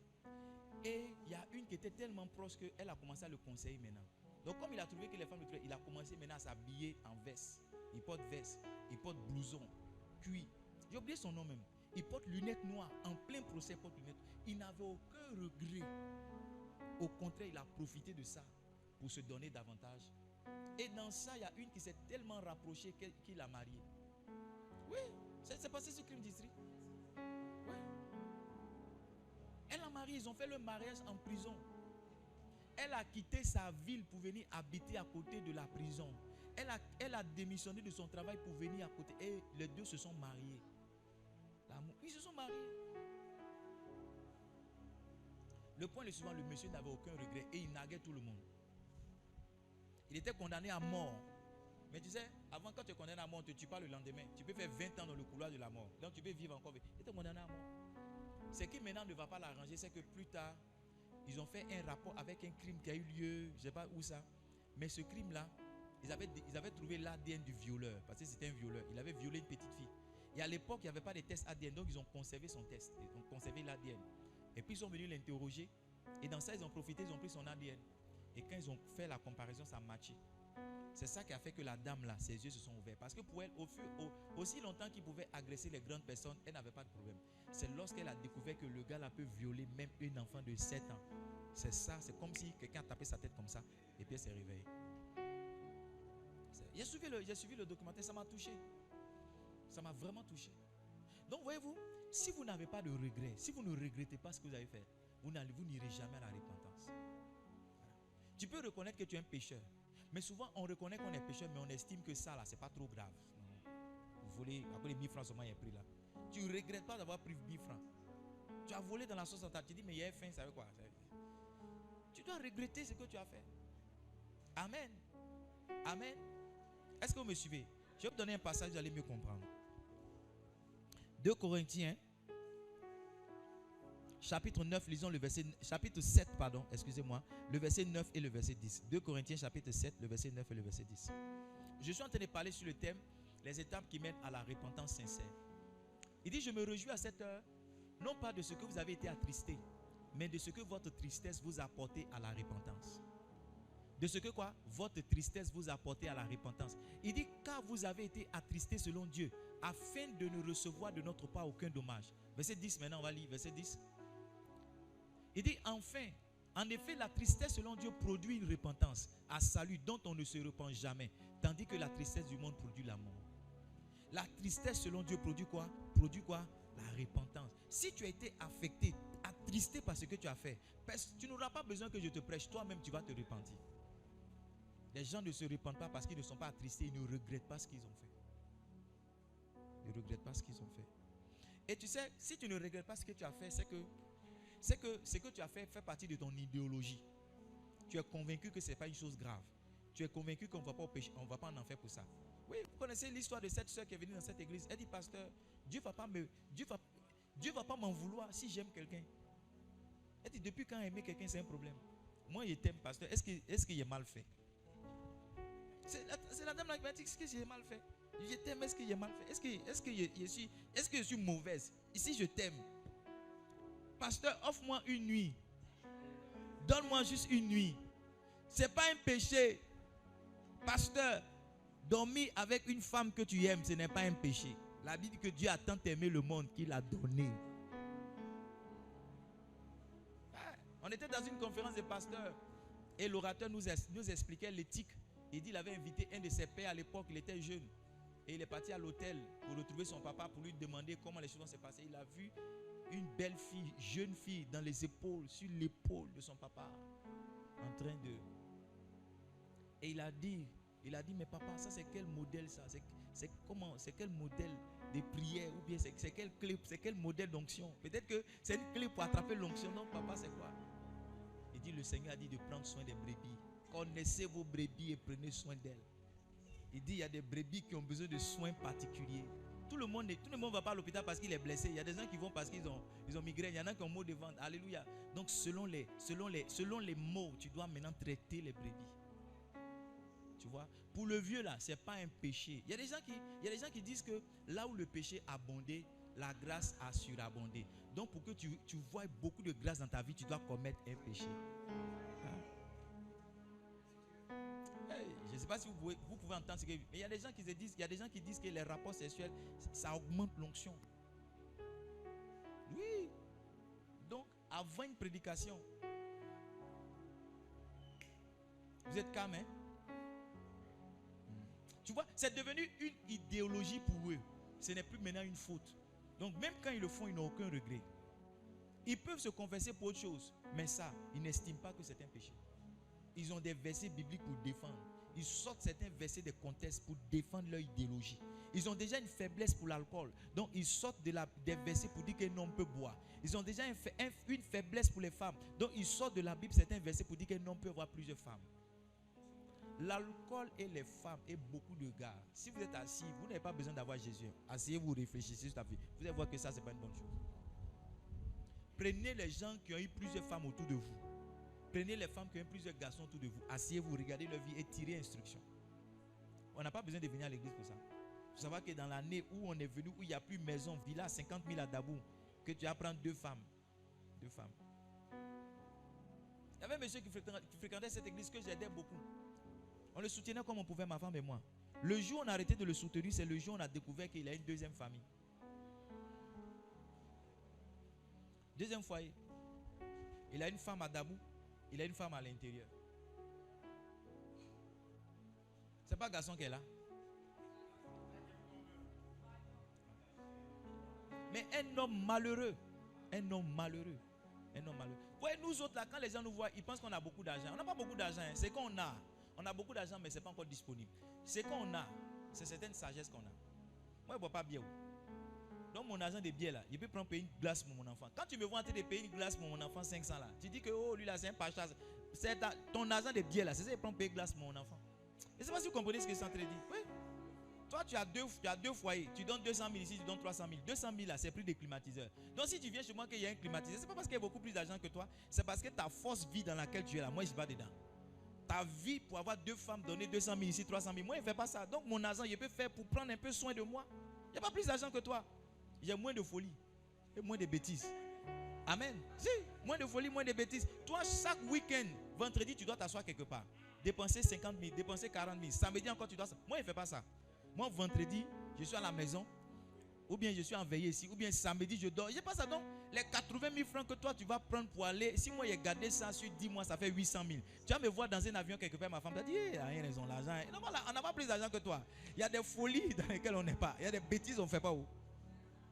Et il y a une qui était tellement proche qu'elle a commencé à le conseiller maintenant. Donc comme il a trouvé que les femmes le trouvaient, il a commencé maintenant à s'habiller en veste. Il porte veste, il porte blouson, cuit. J'ai oublié son nom même. Il porte lunettes noires. En plein procès, il porte lunettes. Il n'avait aucun regret. Au contraire, il a profité de ça pour se donner davantage. Et dans ça, il y a une qui s'est tellement rapprochée qu'il l'a mariée. Oui, c'est passé ce crime district. Oui. Elle l'a mariée, ils ont fait le mariage en prison. Elle a quitté sa ville pour venir habiter à côté de la prison. Elle a démissionné de son travail pour venir à côté. Et les deux se sont mariés. Ils se sont mariés. Le point le suivant, le monsieur n'avait aucun regret et il narguait tout le monde. Il était condamné à mort. Mais tu sais, avant quand tu es condamné à mort, on ne te tue pas le lendemain. Tu peux faire 20 ans dans le couloir de la mort. Donc tu peux vivre encore. Il était condamné à mort. Ce qui maintenant ne va pas l'arranger, c'est que plus tard, ils ont fait un rapport avec un crime qui a eu lieu, je ne sais pas où ça. Mais ce crime-là, ils avaient trouvé l'ADN du violeur. Parce que c'était un violeur. Il avait violé une petite fille. Et à l'époque, il n'y avait pas de test ADN. Donc ils ont conservé son test. Ils ont conservé l'ADN. Et puis ils sont venus l'interroger. Et dans ça, ils ont profité, ils ont pris son ADN. Et quand ils ont fait la comparaison, ça a matché. C'est ça qui a fait que la dame là, ses yeux se sont ouverts. Parce que pour elle, aussi longtemps qu'il pouvait agresser les grandes personnes, elle n'avait pas de problème. C'est lorsqu'elle a découvert que le gars là peut violer même une enfant de 7 ans. C'est ça, c'est comme si quelqu'un a tapé sa tête comme ça. Et puis elle s'est réveillée. J'ai suivi le documentaire, ça m'a touché. Ça m'a vraiment touché. Donc voyez-vous, si vous n'avez pas de regrets, si vous ne regrettez pas ce que vous avez fait, vous n'irez jamais à la repentance. Voilà. Tu peux reconnaître que tu es un pécheur. Mais souvent, on reconnaît qu'on est pécheur, mais on estime que ça, là, c'est pas trop grave. Vous volez, après les 1000 francs seulement, il y a pris là. Tu ne regrettes pas d'avoir pris 1000 francs. Tu as volé dans la sauce en tu dis, mais il y a faim, ça veut quoi? Tu dois regretter ce que tu as fait. Amen. Amen. Est-ce que vous me suivez? Je vais vous donner un passage, vous allez mieux comprendre. 2 Corinthiens, chapitre 9, lisons le verset, chapitre 7, pardon, excusez-moi, le verset 9 et le verset 10. 2 Corinthiens, chapitre 7, le verset 9 et le verset 10. Je suis en train de parler sur le thème, les étapes qui mènent à la repentance sincère. Il dit, je me réjouis à cette heure, non pas de ce que vous avez été attristé, mais de ce que votre tristesse vous a apporté à la repentance. De ce que quoi? Votre tristesse vous a apporté à la repentance. Il dit, car vous avez été attristé selon Dieu, afin de ne recevoir de notre part aucun dommage. Verset 10, maintenant on va lire, verset 10. Il dit, enfin, en effet, la tristesse selon Dieu produit une repentance à salut dont on ne se repent jamais, tandis que la tristesse du monde produit la mort. La tristesse selon Dieu produit quoi? Produit quoi? La repentance. Si tu as été affecté, attristé par ce que tu as fait, tu n'auras pas besoin que je te prêche, toi-même tu vas te repentir. Les gens ne se repentent pas parce qu'ils ne sont pas attristés, ils ne regrettent pas ce qu'ils ont fait. Ils ne regrettent pas ce qu'ils ont fait. Et tu sais, si tu ne regrettes pas ce que tu as fait, c'est que c'est que ce que tu as fait partie de ton idéologie. Tu es convaincu que ce n'est pas une chose grave. Tu es convaincu qu'on ne va pas au péché, on ne va pas en enfer pour ça. Oui, vous connaissez l'histoire de cette soeur qui est venue dans cette église. Elle dit, pasteur, Dieu ne va pas m'en vouloir si j'aime quelqu'un. Elle dit, depuis quand aimer quelqu'un, c'est un problème. Moi, je t'aime, pasteur. Est-ce qu'il est mal fait? C'est la dame qui m'a dit, est-ce que j'ai mal fait? Je t'aime, est-ce que j'ai mal fait? Est-ce que je suis mauvaise? Ici, je t'aime. Pasteur, offre-moi une nuit. Donne-moi juste une nuit. Ce n'est pas un péché. Pasteur, dormir avec une femme que tu aimes, ce n'est pas un péché. La Bible dit que Dieu a tant aimé le monde qu'il a donné. On était dans une conférence de pasteurs et l'orateur nous expliquait l'éthique. Il dit qu'il avait invité un de ses pères à l'époque, il était jeune. Et il est parti à l'hôtel pour retrouver son papa, pour lui demander comment les choses vont se passer. Il a vu une belle fille, jeune fille, dans les épaules, sur l'épaule de son papa, en train de... Et il a dit, mais papa, ça c'est quel modèle ça? C'est quel modèle de prière? Ou bien c'est quelle clé, c'est quel modèle d'onction? Peut-être que c'est une clé pour attraper l'onction. Non, papa, c'est quoi? Il dit, le Seigneur a dit de prendre soin des brebis. Connaissez vos brebis et prenez soin d'elles. Il dit, il y a des brebis qui ont besoin de soins particuliers. Tout le monde ne va pas à l'hôpital parce qu'il est blessé. Il y a des gens qui vont parce qu'ils ont migraine. Il y en a qui ont maux de ventre. Alléluia. Donc selon les maux, tu dois maintenant traiter les brebis. Tu vois, pour le vieux là, c'est pas un péché. Il y a des gens qui disent que là où le péché abondait, la grâce a surabondé. Donc pour que tu vois beaucoup de grâce dans ta vie, tu dois commettre un péché. Je ne sais pas si vous pouvez entendre ce que... Mais il y a des gens qui disent que les rapports sexuels, ça augmente l'onction. Oui. Donc, avant une prédication, vous êtes calme, hein? Tu vois, c'est devenu une idéologie pour eux. Ce n'est plus maintenant une faute. Donc, même quand ils le font, ils n'ont aucun regret. Ils peuvent se confesser pour autre chose, mais ça, ils n'estiment pas que c'est un péché. Ils ont des versets bibliques pour défendre. Ils sortent certains versets de contexte pour défendre leur idéologie. Ils ont déjà une faiblesse pour l'alcool. Donc ils sortent des versets pour dire que non, on peut boire. Ils ont déjà une faiblesse pour les femmes. Donc ils sortent de la Bible certains versets pour dire que non, on peut avoir plusieurs femmes. L'alcool et les femmes et beaucoup de gars. Si vous êtes assis, vous n'avez pas besoin d'avoir Jésus. Asseyez-vous, réfléchissez sur ta vie. Vous allez voir que ça, ce n'est pas une bonne chose. Prenez les gens qui ont eu plusieurs femmes autour de vous. Prenez les femmes qui ont plusieurs garçons autour de vous. Asseyez-vous, regardez leur vie et tirez instruction. On n'a pas besoin de venir à l'église pour ça. Il faut savoir que dans l'année où on est venu, où il n'y a plus maison, villa 50 000 à Dabou, que tu apprends 2 femmes. 2 femmes. Il y avait un monsieur qui fréquentait cette église que j'aidais beaucoup. On le soutenait comme on pouvait, ma femme et moi. Le jour où on a arrêté de le soutenir, c'est le jour où on a découvert qu'il a une deuxième famille. Deuxième foyer. Il a une femme à Dabou. Il a une femme à l'intérieur. C'est pas garçon qui est là. Mais un homme malheureux. Un homme malheureux. Un homme malheureux. Vous voyez, nous autres là, quand les gens nous voient, ils pensent qu'on a beaucoup d'argent. On n'a pas beaucoup d'argent. Hein. C'est qu'on a. On a beaucoup d'argent, mais ce n'est pas encore disponible. C'est qu'on a. C'est certaine sagesse qu'on a. Moi, je ne bois pas bien. Donc, mon argent de bière là, je peux prendre payer une glace pour mon enfant. Quand tu me vois en train de payer une glace pour mon enfant 500 là, tu dis que oh, lui là, c'est un pacha. C'est ton argent de bière là, c'est ça, je prends payer une glace pour mon enfant. Je ne sais pas si vous comprenez ce que je suis en train de dire. Oui. Toi, tu as deux foyers. Tu donnes 200 000 ici, tu donnes 300 000. 200 000 là, c'est plus des climatiseurs. Donc, si tu viens chez moi qu'il y a un climatiseur, ce n'est pas parce qu'il y a beaucoup plus d'argent que toi, c'est parce que ta force vie dans laquelle tu es là, moi, je ne suis pas dedans. Ta vie pour avoir 2 femmes, donner 200 000 ici, 300 000. Moi, je ne fais pas ça. Donc, mon argent, je peux faire pour prendre un peu soin de moi. Il n'y a pas plus d'argent que toi. J'ai moins de folie et moins de bêtises. Amen. Si, moins de folie, moins de bêtises. Toi, chaque week-end, vendredi, tu dois t'asseoir quelque part. Dépenser 50 000, dépenser 40 000. Samedi encore, tu dois... Moi, je ne fais pas ça. Moi, vendredi, je suis à la maison. Ou bien je suis en veillée ici. Ou bien samedi, je dors. Je n'ai pas ça. Donc, les 80 000 francs que toi, tu vas prendre pour aller. Si moi, j'ai gardé ça sur 10 mois, ça fait 800 000. Tu vas me voir dans un avion quelque part. Ma femme t'a dit, il n'y a rien raison, l'argent. Non, voilà, on n'a pas plus d'argent que toi. Il y a des folies dans lesquelles on n'est pas. Il y a des bêtises, on ne fait pas où.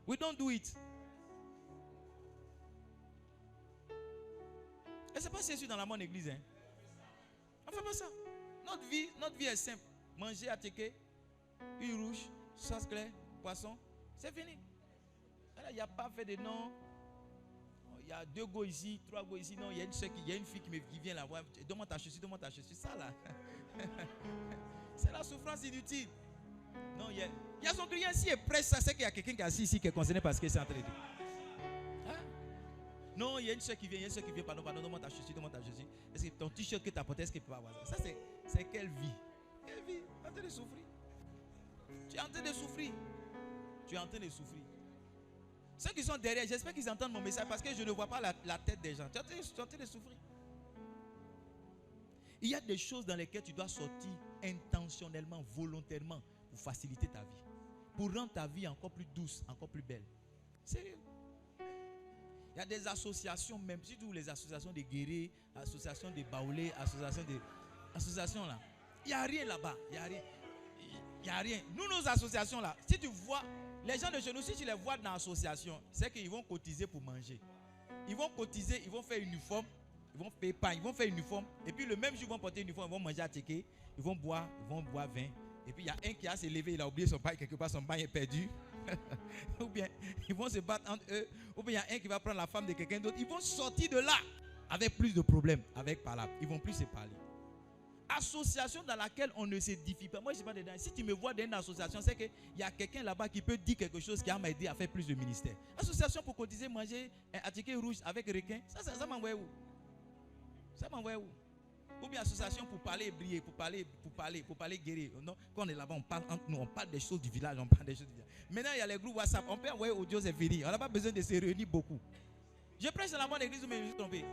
We don't do it. Et c'est pas Jésus dans la bonne église. Hein? On ne fait pas ça. Notre vie est simple. Manger à teke, huile rouge, sauce claire, poisson. C'est fini. Il n'y a pas fait de nom. il y a 2 go ici, 3 go ici. Non, il y a une fille qui vient là. Donne-moi ta chaussure, donne-moi ta chaussure. Ça là. C'est la souffrance inutile. Non, il y a son client ici et presse ça. C'est qu'il y a quelqu'un qui est assis ici qui est concerné parce que c'est en train de dire. Hein? Non, il y a une soeur qui vient, pardon, donne-moi ta chaussure, donne-moi ta chaussure. Est-ce que ton t-shirt que tu as porté, est-ce qu'il peut avoir ça? Ça, c'est quelle vie? Quelle vie? Tu es en train de souffrir. Tu es en train de souffrir. Tu es en train de souffrir. Ceux qui sont derrière, j'espère qu'ils entendent mon message parce que je ne vois pas la tête des gens. Tu es en train de souffrir. Il y a des choses dans lesquelles tu dois sortir intentionnellement, volontairement, pour faciliter ta vie. Pour rendre ta vie encore plus douce, encore plus belle. Sérieux. Il y a des associations, même surtout les associations de guéris, associations de baoulés, associations là. Il n'y a rien là-bas. Il n'y a rien. Il n'y a rien. Nous, nos associations là, si tu vois, les gens de chez nous, si tu les vois dans l'association, c'est qu'ils vont cotiser pour manger. Ils vont cotiser, ils vont faire uniforme, ils vont payer pain, ils vont faire uniforme. Et puis le même jour, ils vont porter uniforme, ils vont manger à ticket, ils vont boire vin. Et puis il y a un qui a se levé, il a oublié son pain, quelque part son pain est perdu. Ou bien ils vont se battre entre eux. Ou bien il y a un qui va prendre la femme de quelqu'un d'autre. Ils vont sortir de là avec plus de problèmes, avec parole. Ils vont plus se parler. Association dans laquelle on ne s'édifie pas. Moi je ne suis pas dedans. Si tu me vois dans une association, c'est qu'il y a quelqu'un là-bas qui peut dire quelque chose qui va m'aider à faire plus de ministère. Association pour cotiser, manger un ticket rouge avec requin, ça m'envoie où? Ça m'envoie où? Ou bien association pour parler briller, pour parler guérir. Non, quand on est là-bas, on parle entre nous, on parle des choses du village, on parle des choses du village. Maintenant, il y a les groupes WhatsApp, on peut envoyer audio, c'est fini. On n'a pas besoin de se réunir beaucoup. Je prêche dans la bonne église où je me suis trompé.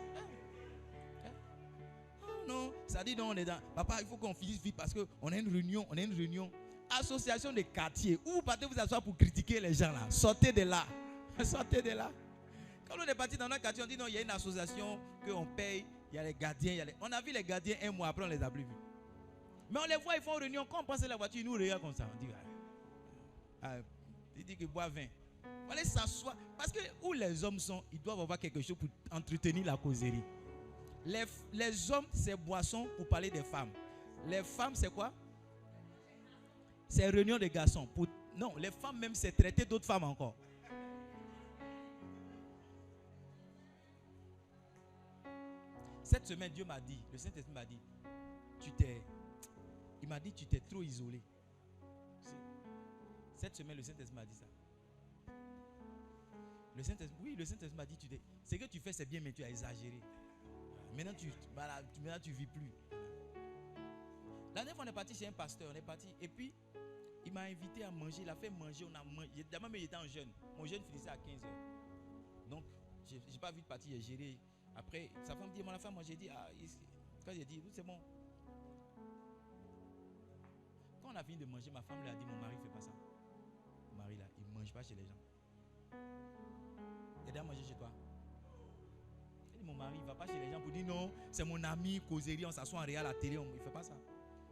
Non, ça dit non, on est dans. Papa, il faut qu'on finisse vite parce qu'on a une réunion. Association de quartier. Où vous partez vous asseoir pour critiquer les gens là? Sortez de là. Sortez de là. Quand on est parti dans notre quartier, on dit non, il y a une association qu'on paye. Il y a les gardiens. On a vu les gardiens un mois après, on ne les a plus vus. Mais on les voit, ils font réunion. Quand on passe la voiture, ils nous regardent comme ça. On dit, il dit qu'il boit vin. On va aller s'asseoir. Parce que où les hommes sont, ils doivent avoir quelque chose pour entretenir la causerie. Les hommes, c'est boisson pour parler des femmes. Les femmes, c'est quoi? C'est réunion des garçons. Non, les femmes même, c'est traiter d'autres femmes encore. Cette semaine, Dieu m'a dit, le Saint-Esprit m'a dit, il m'a dit, tu t'es trop isolé. Cette semaine, le Saint-Esprit m'a dit ça. Le Saint-Esprit m'a dit, ce que tu fais, c'est bien, mais tu as exagéré. Maintenant, tu vis plus. La dernière fois, on est parti chez un pasteur, et puis, il m'a invité à manger, il a fait manger, on a mangé. D'abord, il était en jeûne. Mon jeûne finissait à 15h. Donc, je n'ai pas vu de partir, j'ai géré. Après, sa femme dit, la femme, moi j'ai dit, quand j'ai dit, c'est bon. Quand on a fini de manger, ma femme lui a dit, mon mari ne fait pas ça. Mon mari là, il ne mange pas chez les gens. Il a dit à manger chez toi. Elle dit, mon mari ne va pas chez les gens pour dire, non, c'est mon ami, causerie, on s'assoit en réel à la télé, il ne fait pas ça.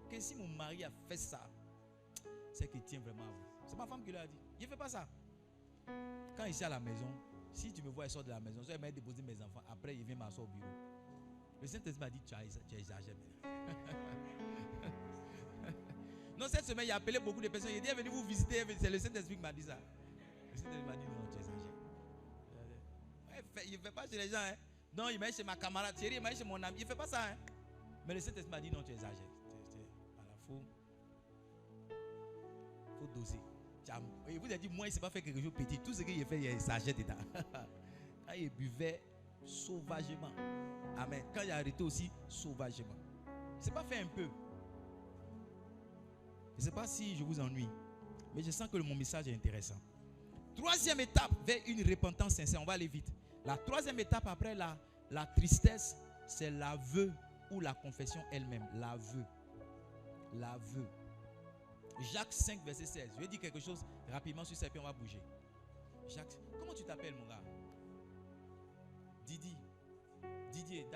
Que si mon mari a fait ça, c'est qu'il tient vraiment à vous. C'est ma femme qui lui a dit, il ne fait pas ça. Quand ici à la maison, si tu me vois, elle sort de la maison, elle m'a déposé mes enfants, après il vient m'asseoir au bureau. Le Saint-Esprit m'a dit, tu exagères. Non, cette semaine, il a appelé beaucoup de personnes. Il a dit, venez vous visiter. C'est le Saint-Esprit qui m'a dit ça. Le Saint-Esprit m'a dit, non, tu exagères. Il ne fait pas chez les gens. Hein. Non, il m'a dit chez ma camarade, chérie, il m'a dit chez mon ami. Il ne fait pas ça. Hein. Mais le Saint-Esprit m'a dit, non, tu exagères. Voilà, faut doser. Il vous a dit, moi, il ne s'est pas fait quelque chose de petit. Tout ce qu'il a fait, il exagère dedans. Quand il buvait sauvagement. Amen. Quand il a arrêté aussi, sauvagement. Ce n'est pas fait un peu. Je ne sais pas si je vous ennuie. Mais je sens que mon message est intéressant. Troisième étape vers une repentance sincère. On va aller vite. La troisième étape après la tristesse, c'est l'aveu ou la confession elle-même. L'aveu. L'aveu. Jacques 5, verset 16. Je vais dire quelque chose rapidement sur ça et puis on va bouger. Jacques, comment tu t'appelles mon gars? Didier, Dider.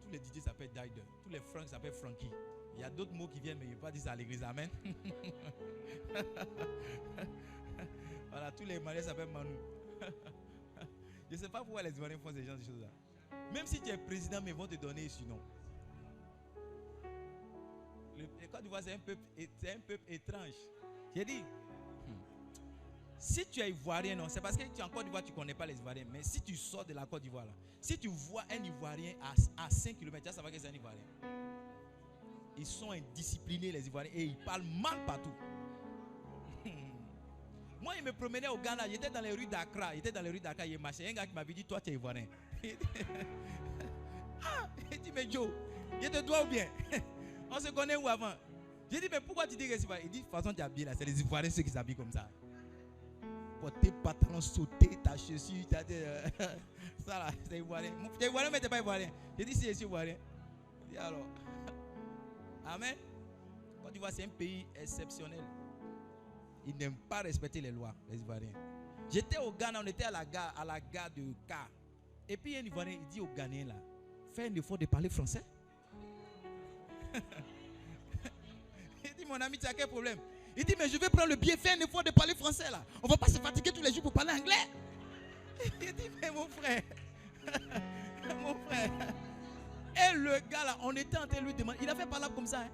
Tous les Didier s'appellent Dider. Tous les Frank s'appellent Frankie. Il y a d'autres mots qui viennent, mais je ne vais pas dire ça à l'église. Amen. Voilà, tous les Maliens s'appellent Manu. Je ne sais pas pourquoi les Maliens font ces choses-là. Même si tu es président, mais ils vont te donner ce nom. Le Côte d'Ivoire, c'est un peuple étrange. J'ai dit, Si tu es Ivoirien, non, c'est parce que tu es en Côte d'Ivoire, tu ne connais pas les Ivoiriens. Mais si tu sors de la Côte d'Ivoire, là, si tu vois un Ivoirien à 5 km, tu vas savoir que c'est un Ivoirien. Ils sont indisciplinés, les Ivoiriens, et ils parlent mal partout. Moi, il me promenait au Ghana, j'étais dans les rues d'Accra. Il marchait. Un gars qui m'avait dit, toi, tu es Ivoirien. Il dit, mais Joe, je te dois ou bien? On se connaît où avant? J'ai dit, mais pourquoi tu dis que c'est Ivoirien? Il dit, de toute façon, tu habilles là, c'est les Ivoiriens ceux qui s'habillent comme ça. Porter pantalon sauté, ta chaussure, ça là, c'est Ivoirien. Tu es Ivoirien, mais tu n'es pas Ivoirien. J'ai dit, si je suis Ivoirien. Il dit, alors. Amen. Côte d'Ivoire, c'est un pays exceptionnel. Ils n'aiment pas respecter les lois, les Ivoiriens. J'étais au Ghana, on était à la gare de Car. Et puis un Ivoirien, il dit aux Ghanéens là, fais un effort de parler français. Il dit, mon ami, tu as quel problème? Il dit, mais je vais prendre le billet, fais un effort de parler français là. On ne va pas se fatiguer tous les jours pour parler anglais. Il dit, mais mon frère, mon frère. Et le gars là, on était en train de lui demander, il a fait parler comme ça. Hein?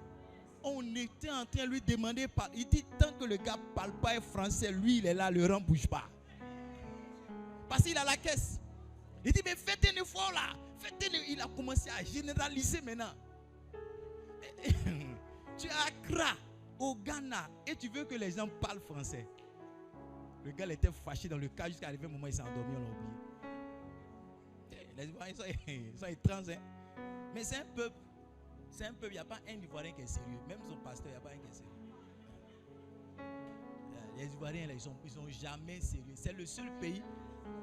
On était en train de lui demander, il dit, tant que le gars ne parle pas français, lui il est là, le rang ne bouge pas. Parce qu'il a la caisse. Il dit, mais faites un effort là. Il a commencé à généraliser maintenant. Tu es à Accra, au Ghana, et tu veux que les gens parlent français. Le gars il était fâché dans le cas jusqu'à arriver au moment où il s'est endormi, on l'a oublié. Les Ivoiriens sont étranges. Hein? Mais c'est un peuple. Il n'y a pas un Ivoirien qui est sérieux. Même son pasteur, il n'y a pas un qui est sérieux. Les Ivoiriens, là, ils sont jamais sérieux. C'est le seul pays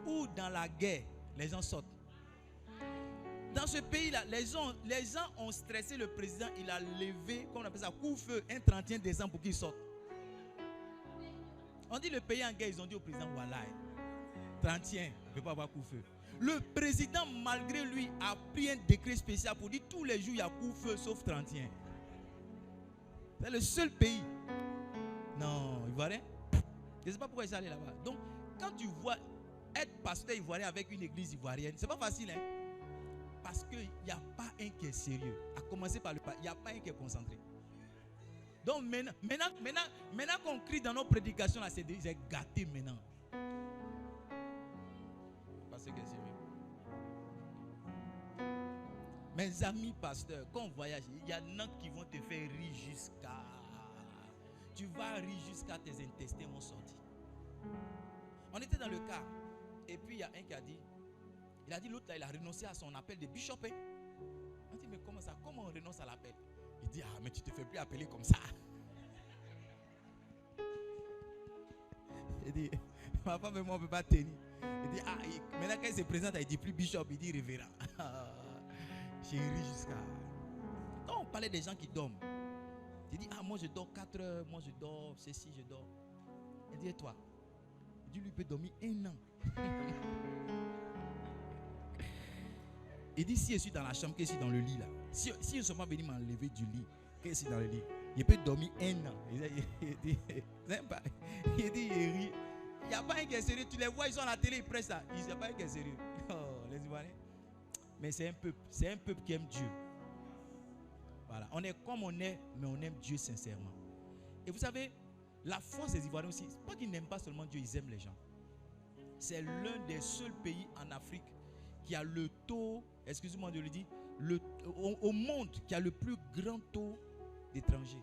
où dans la guerre, les gens sortent. Dans ce pays-là, les gens ont stressé le président. Il a levé, comme on appelle ça, coup-feu, un 31 décembre pour qu'il sorte. On dit le pays en guerre, ils ont dit au président, voilà, 31, il ne peut pas avoir coup-feu. Le président, malgré lui, a pris un décret spécial pour dire tous les jours, il y a coup-feu, sauf 31. C'est le seul pays. Non, Ivoirien. Je ne sais pas pourquoi ils sont allés là-bas. Donc, quand tu vois être pasteur ivoirien avec une église ivoirienne, c'est pas facile, hein? Parce qu'il n'y a pas un qui est sérieux. À commencer par le pasteur, il n'y a pas un qui est concentré. Donc, maintenant qu'on crie dans nos prédications, là, c'est gâté maintenant. Parce que c'est sérieux. Mes amis pasteurs, quand on voyage, il y en a qui vont te faire rire jusqu'à... Tu vas rire jusqu'à tes intestins vont sortir. On était dans le car. Et puis il y a un qui a dit... Il a dit l'autre là, il a renoncé à son appel de bishop. Hein? On dit mais comment ça? Comment on renonce à l'appel? Il dit ah mais tu te fais plus appeler comme ça. Il dit ma femme et moi on ne peut pas tenir. Il dit ah maintenant quand il se présente, il dit plus bishop, il dit révérend. J'ai ri jusqu'à... Quand on parlait des gens qui dorment, il dit ah moi je dors 4 heures, moi je dors ceci, je dors. Il dit et toi? Il dit lui peut dormir 1 an. Il dit si je suis dans la chambre, que je suis dans le lit là. Si je ne suis pas venu m'enlever du lit, que je suis dans le lit, il peut dormir 1 an. Il dit il rit. Il n'y a pas un qui est sérieux. Tu les vois, ils sont à la télé, ils pressent ça. Il n'y a pas un qui est sérieux. Oh, les Ivoiriens. Mais c'est un peuple qui aime Dieu. Voilà. On est comme on est, mais on aime Dieu sincèrement. Et vous savez, la force des Ivoiriens aussi, c'est pas qu'ils n'aiment pas seulement Dieu, ils aiment les gens. C'est l'un des seuls pays en Afrique qui a le taux, excusez-moi de le dire, au monde qui a le plus grand taux d'étrangers.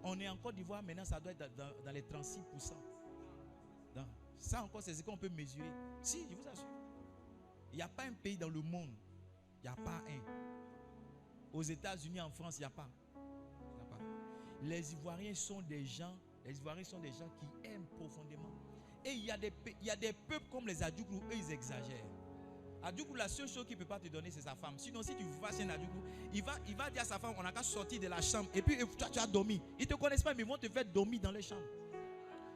On est en Côte d'Ivoire, maintenant ça doit être dans les 36%. Ça encore, c'est ce qu'on peut mesurer. Si, je vous assure. Il n'y a pas un pays dans le monde. Il n'y a pas un. Aux États-Unis, en France, il n'y a pas. Les Ivoiriens sont des gens qui aiment profondément. Et il y a des peuples comme les Adjoukrou, eux ils exagèrent. Adjoukrou, la seule chose qu'il ne peut pas te donner, c'est sa femme. Sinon, si tu vas chez un Adjoukrou, il va dire à sa femme, on n'a qu'à sortir de la chambre. Et puis, toi, tu as dormi. Ils ne te connaissent pas, mais ils vont te faire dormir dans les chambres.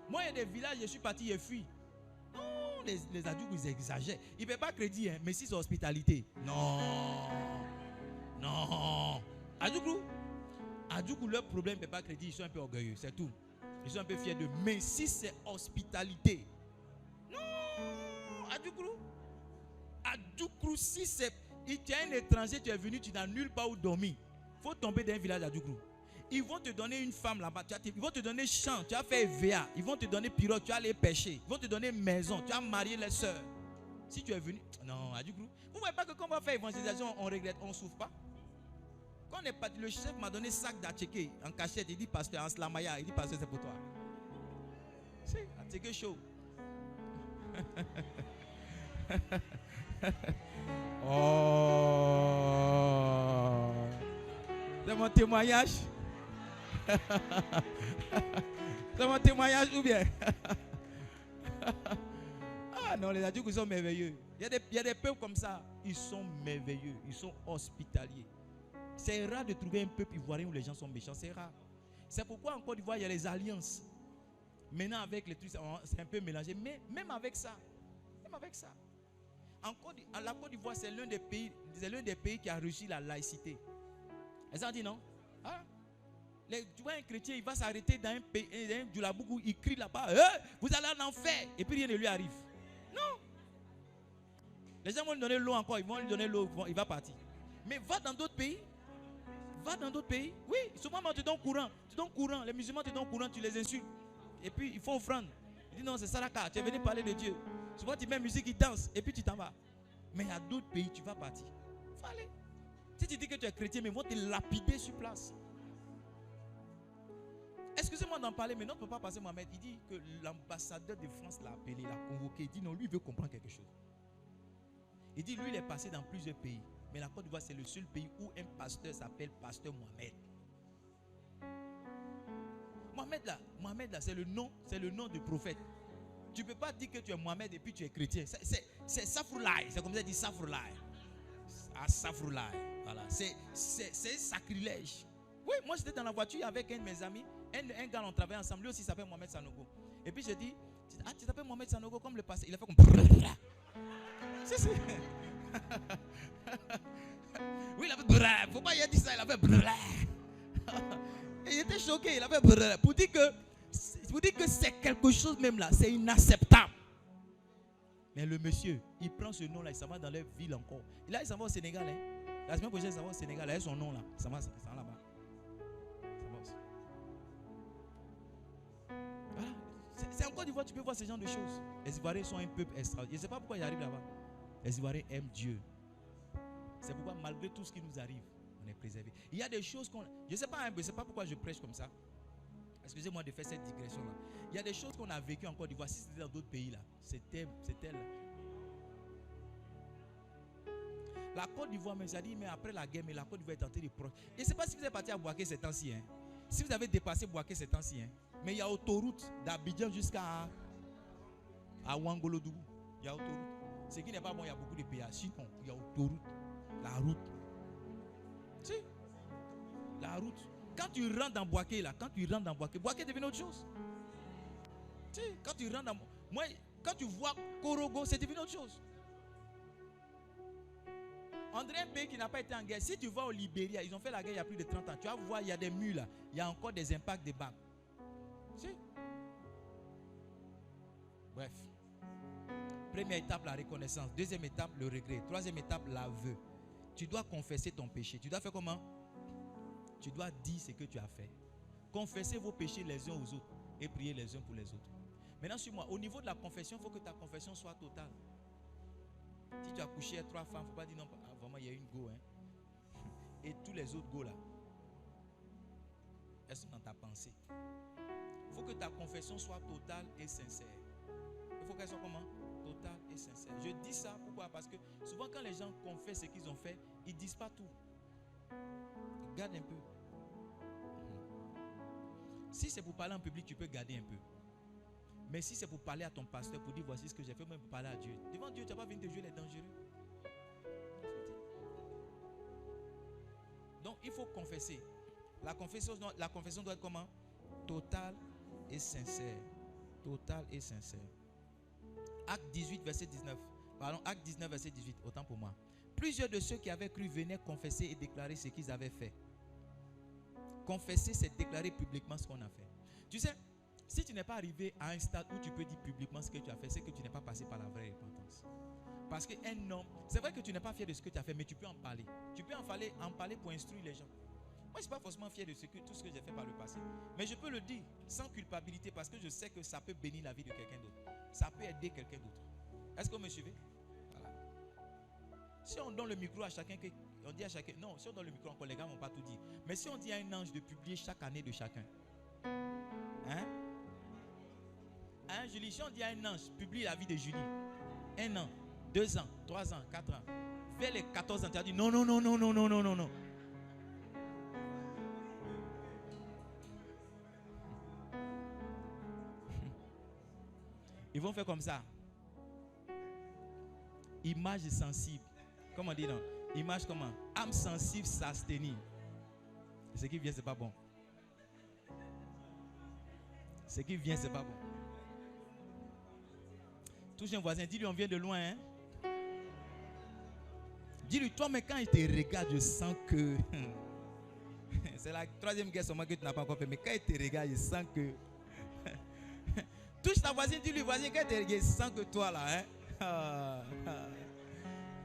Moi, il y a des villages, je suis parti, j'ai fui. Non, les Adjoukrou, ils exagèrent. Ils ne paient pas crédit, hein, mais si c'est hospitalité. Non. Adjoukrou, leur problème, ils ne paient pas crédit, ils sont un peu orgueilleux, c'est tout. Ils sont un peu fiers d'eux. Mais si c'est hospitalité, non, Adjoukrou, si c'est... Tu es un étranger, tu es venu, tu n'as nulle part où dormir. Il faut tomber dans un village d'Adjoukrou. Ils vont te donner une femme là-bas. Ils vont te donner champ. Tu as fait VA. Ils vont te donner pirogue. Tu as allé pêcher. Ils vont te donner maison. Tu as marié les sœurs. Si tu es venu. Non, à du coup. Vous ne voyez pas que quand on va faire évangélisation, on regrette, on ne souffre pas. Quand on est parti, le chef m'a donné sac d'atchéké en cachette. Il dit pasteur, en slamaya. Il dit pasteur, c'est pour toi. C'est atchéké chaud. Oh. C'est mon témoignage. C'est mon témoignage ou bien? Ah non, les adultes sont merveilleux. Il y a des peuples comme ça. Ils sont merveilleux. Ils sont hospitaliers. C'est rare de trouver un peuple ivoirien où les gens sont méchants. C'est rare. C'est pourquoi en Côte d'Ivoire, il y a les alliances. Maintenant, avec les trucs, c'est un peu mélangé. Mais même avec ça, la Côte d'Ivoire, c'est l'un des pays qui a réussi la laïcité. Ils ont dit non? Ah. Tu vois un chrétien, il va s'arrêter dans un pays, du Labougou, il crie là-bas, vous allez en enfer, et puis rien ne lui arrive. Non. Les gens vont lui donner l'eau encore, ils vont lui donner l'eau, il va partir. Mais va dans d'autres pays. Oui, souvent tu te donnes courant. Les musulmans te donnent courant, tu les insultes. Et puis il faut offrande. Il dit non, c'est Saraka, tu es venu parler de Dieu. Souvent tu mets musique, il danse, et puis tu t'en vas. Mais il y a d'autres pays, tu vas partir. Il faut aller. Si tu dis que tu es chrétien, mais ils vont te lapider sur place. Excusez-moi d'en parler, mais notre papa Pasteur Mohamed, il dit que l'ambassadeur de France l'a appelé, l'a convoqué. Il dit non, lui il veut comprendre quelque chose. Il dit lui il est passé dans plusieurs pays. Mais la Côte d'Ivoire c'est le seul pays où un pasteur s'appelle Pasteur Mohamed. Mohamed là c'est le nom du prophète. Tu ne peux pas dire que tu es Mohamed et puis tu es chrétien. C'est Safroulaye. C'est comme ça dit Safroulaye. Ah, Safroulaye. Voilà. C'est un sacrilège. Oui, moi j'étais dans la voiture avec un de mes amis. Un gars, on travaillait ensemble. Lui aussi s'appelle Mohamed Sanogo. Et puis je dis, ah, tu t'appelles Mohamed Sanogo comme le passé. Il a fait comme. Si. Oui, il a fait. Faut pas y dire ça. Il a fait. Et il était choqué. Il a fait. Pour dire que c'est quelque chose même là. C'est inacceptable. Mais le monsieur, il prend ce nom là. Il s'en va dans leur ville encore. Et là, il s'en va au Sénégal. Hein. La semaine prochaine, il s'en va au Sénégal. Il a son nom là. Il s'en va là-bas. C'est en Côte d'Ivoire, tu peux voir ce genre de choses. Les Ivoiriens sont un peuple extraordinaire. Je ne sais pas pourquoi ils arrivent là-bas. Les Ivoiriens aiment Dieu. C'est pourquoi malgré tout ce qui nous arrive, on est préservé. Il y a des choses qu'on... Je ne sais pas pourquoi je prêche comme ça. Excusez-moi de faire cette digression-là. Il y a des choses qu'on a vécues en Côte d'Ivoire. Si c'était dans d'autres pays là, c'était là. La Côte d'Ivoire, mais ça dit, mais après la guerre, mais la Côte d'Ivoire est en train de proche. Je ne sais pas si vous êtes parti à Bouaké ces temps-ci. Hein. Si vous avez dépassé Bouaké ces temps-ci. Hein. Mais il y a autoroute d'Abidjan jusqu'à Ouangolodougou. Il y a autoroute. Ce qui n'est pas bon, il y a beaucoup de péages. Sinon, il y a autoroute. La route. Si. La route. Quand tu rentres dans Bouaké, Bouaké devient autre chose. Si. Quand tu rentres dans... Moi, quand tu vois Korogo, c'est devenu autre chose. On dirait un pays qui n'a pas été en guerre. Si tu vas au Libéria, ils ont fait la guerre il y a plus de 30 ans. Tu vas voir, il y a des murs là. Il y a encore des impacts de balles. Si. Bref. Première étape, la reconnaissance. Deuxième étape, le regret. Troisième étape, l'aveu. Tu dois confesser ton péché. Tu dois faire comment? Tu dois dire ce que tu as fait. Confessez vos péchés les uns aux autres et priez les uns pour les autres. Maintenant, suis-moi. Au niveau de la confession, il faut que ta confession soit totale. Si tu as couché avec 3 femmes, il ne faut pas dire non, vraiment il y a une go. Hein. Et tous les autres go là, elles sont dans ta pensée. Il faut que ta confession soit totale et sincère. Il faut qu'elle soit comment? Totale et sincère. Je dis ça pourquoi? Parce que souvent quand les gens confessent ce qu'ils ont fait, ils ne disent pas tout. Garde un peu. Si c'est pour parler en public, tu peux garder un peu. Mais si c'est pour parler à ton pasteur, pour dire voici ce que j'ai fait, même pour parler à Dieu. Devant Dieu, tu n'as pas venir te jouer les dangereux. Donc il faut confesser. La confession doit être comment? Totale et sincère. Totale et sincère. Acte 18, verset 19. Pardon, Acte 19, verset 18. Autant pour moi. Plusieurs de ceux qui avaient cru venaient confesser et déclarer ce qu'ils avaient fait. Confesser, c'est déclarer publiquement ce qu'on a fait. Tu sais, si tu n'es pas arrivé à un stade où tu peux dire publiquement ce que tu as fait, c'est que tu n'es pas passé par la vraie repentance. Parce qu'un homme, c'est vrai que tu n'es pas fier de ce que tu as fait, mais tu peux en parler. Tu peux en parler pour instruire les gens. Moi, je ne suis pas forcément fier de tout ce que j'ai fait par le passé. Mais je peux le dire sans culpabilité parce que je sais que ça peut bénir la vie de quelqu'un d'autre. Ça peut aider quelqu'un d'autre. Est-ce que vous me suivez? Voilà. Si on donne le micro à chacun, on dit à chacun, non, si on donne le micro encore, les gars ne vont pas tout dire. Mais si on dit à un ange de publier chaque année de chacun, hein? Julie, si on dit à un ange, publie la vie de Julie, 1 an, 2 ans, 3 ans, 4 ans, vers les 14 ans, tu as dit non, non, non, non, non, non, non, non, non. Ils vont faire comme ça. Image sensible. Comment on dit non? Image comment? Âme sensible s'abstenir. Ce qui vient, c'est pas bon. Ce qui vient, c'est pas bon. Touche un voisin, dis-lui on vient de loin. Hein? Dis-lui, toi, mais quand il te regarde, je sens que... c'est la 3e guerre seulement que tu n'as pas encore fait. Mais quand il te regarde, je sens que... Touche ta voisine, dis-lui, voisin, quand il te regarde, je sens que toi là, hein?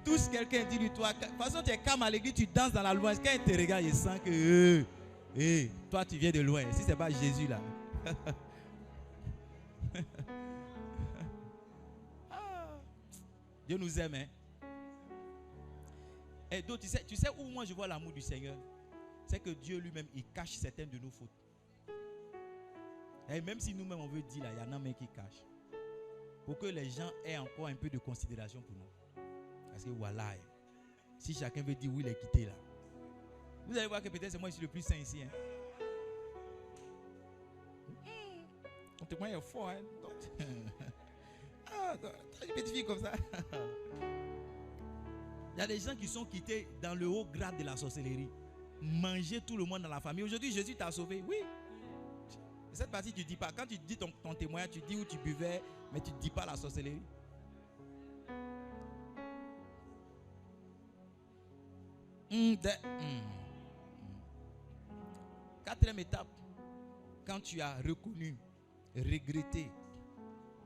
Touche quelqu'un, dis-lui, toi, de toute façon, tu es calme à l'église, tu danses dans la louange. Quand il te regarde, je sens que... toi, tu viens de loin. Si ce n'est pas Jésus là. Dieu nous aime, hein? Et donc, tu sais où moi je vois l'amour du Seigneur? C'est que Dieu lui-même, il cache certaines de nos fautes. Et même si nous-mêmes on veut dire là, il y en a même qui cachent. Pour que les gens aient encore un peu de considération pour nous. Parce que voilà, si chacun veut dire oui, il est quitté là. Vous allez voir que peut-être c'est moi qui suis le plus saint ici. Hein? On te croit fort, hein? T'as une petite fille comme ça. Il y a des gens qui sont quittés dans le haut grade de la sorcellerie. Manger tout le monde dans la famille. Aujourd'hui, Jésus t'a sauvé. Oui. Cette partie, tu ne dis pas. Quand tu dis ton témoignage, tu dis où tu buvais, mais tu ne dis pas la sorcellerie. Quatrième étape. Quand tu as reconnu, regretté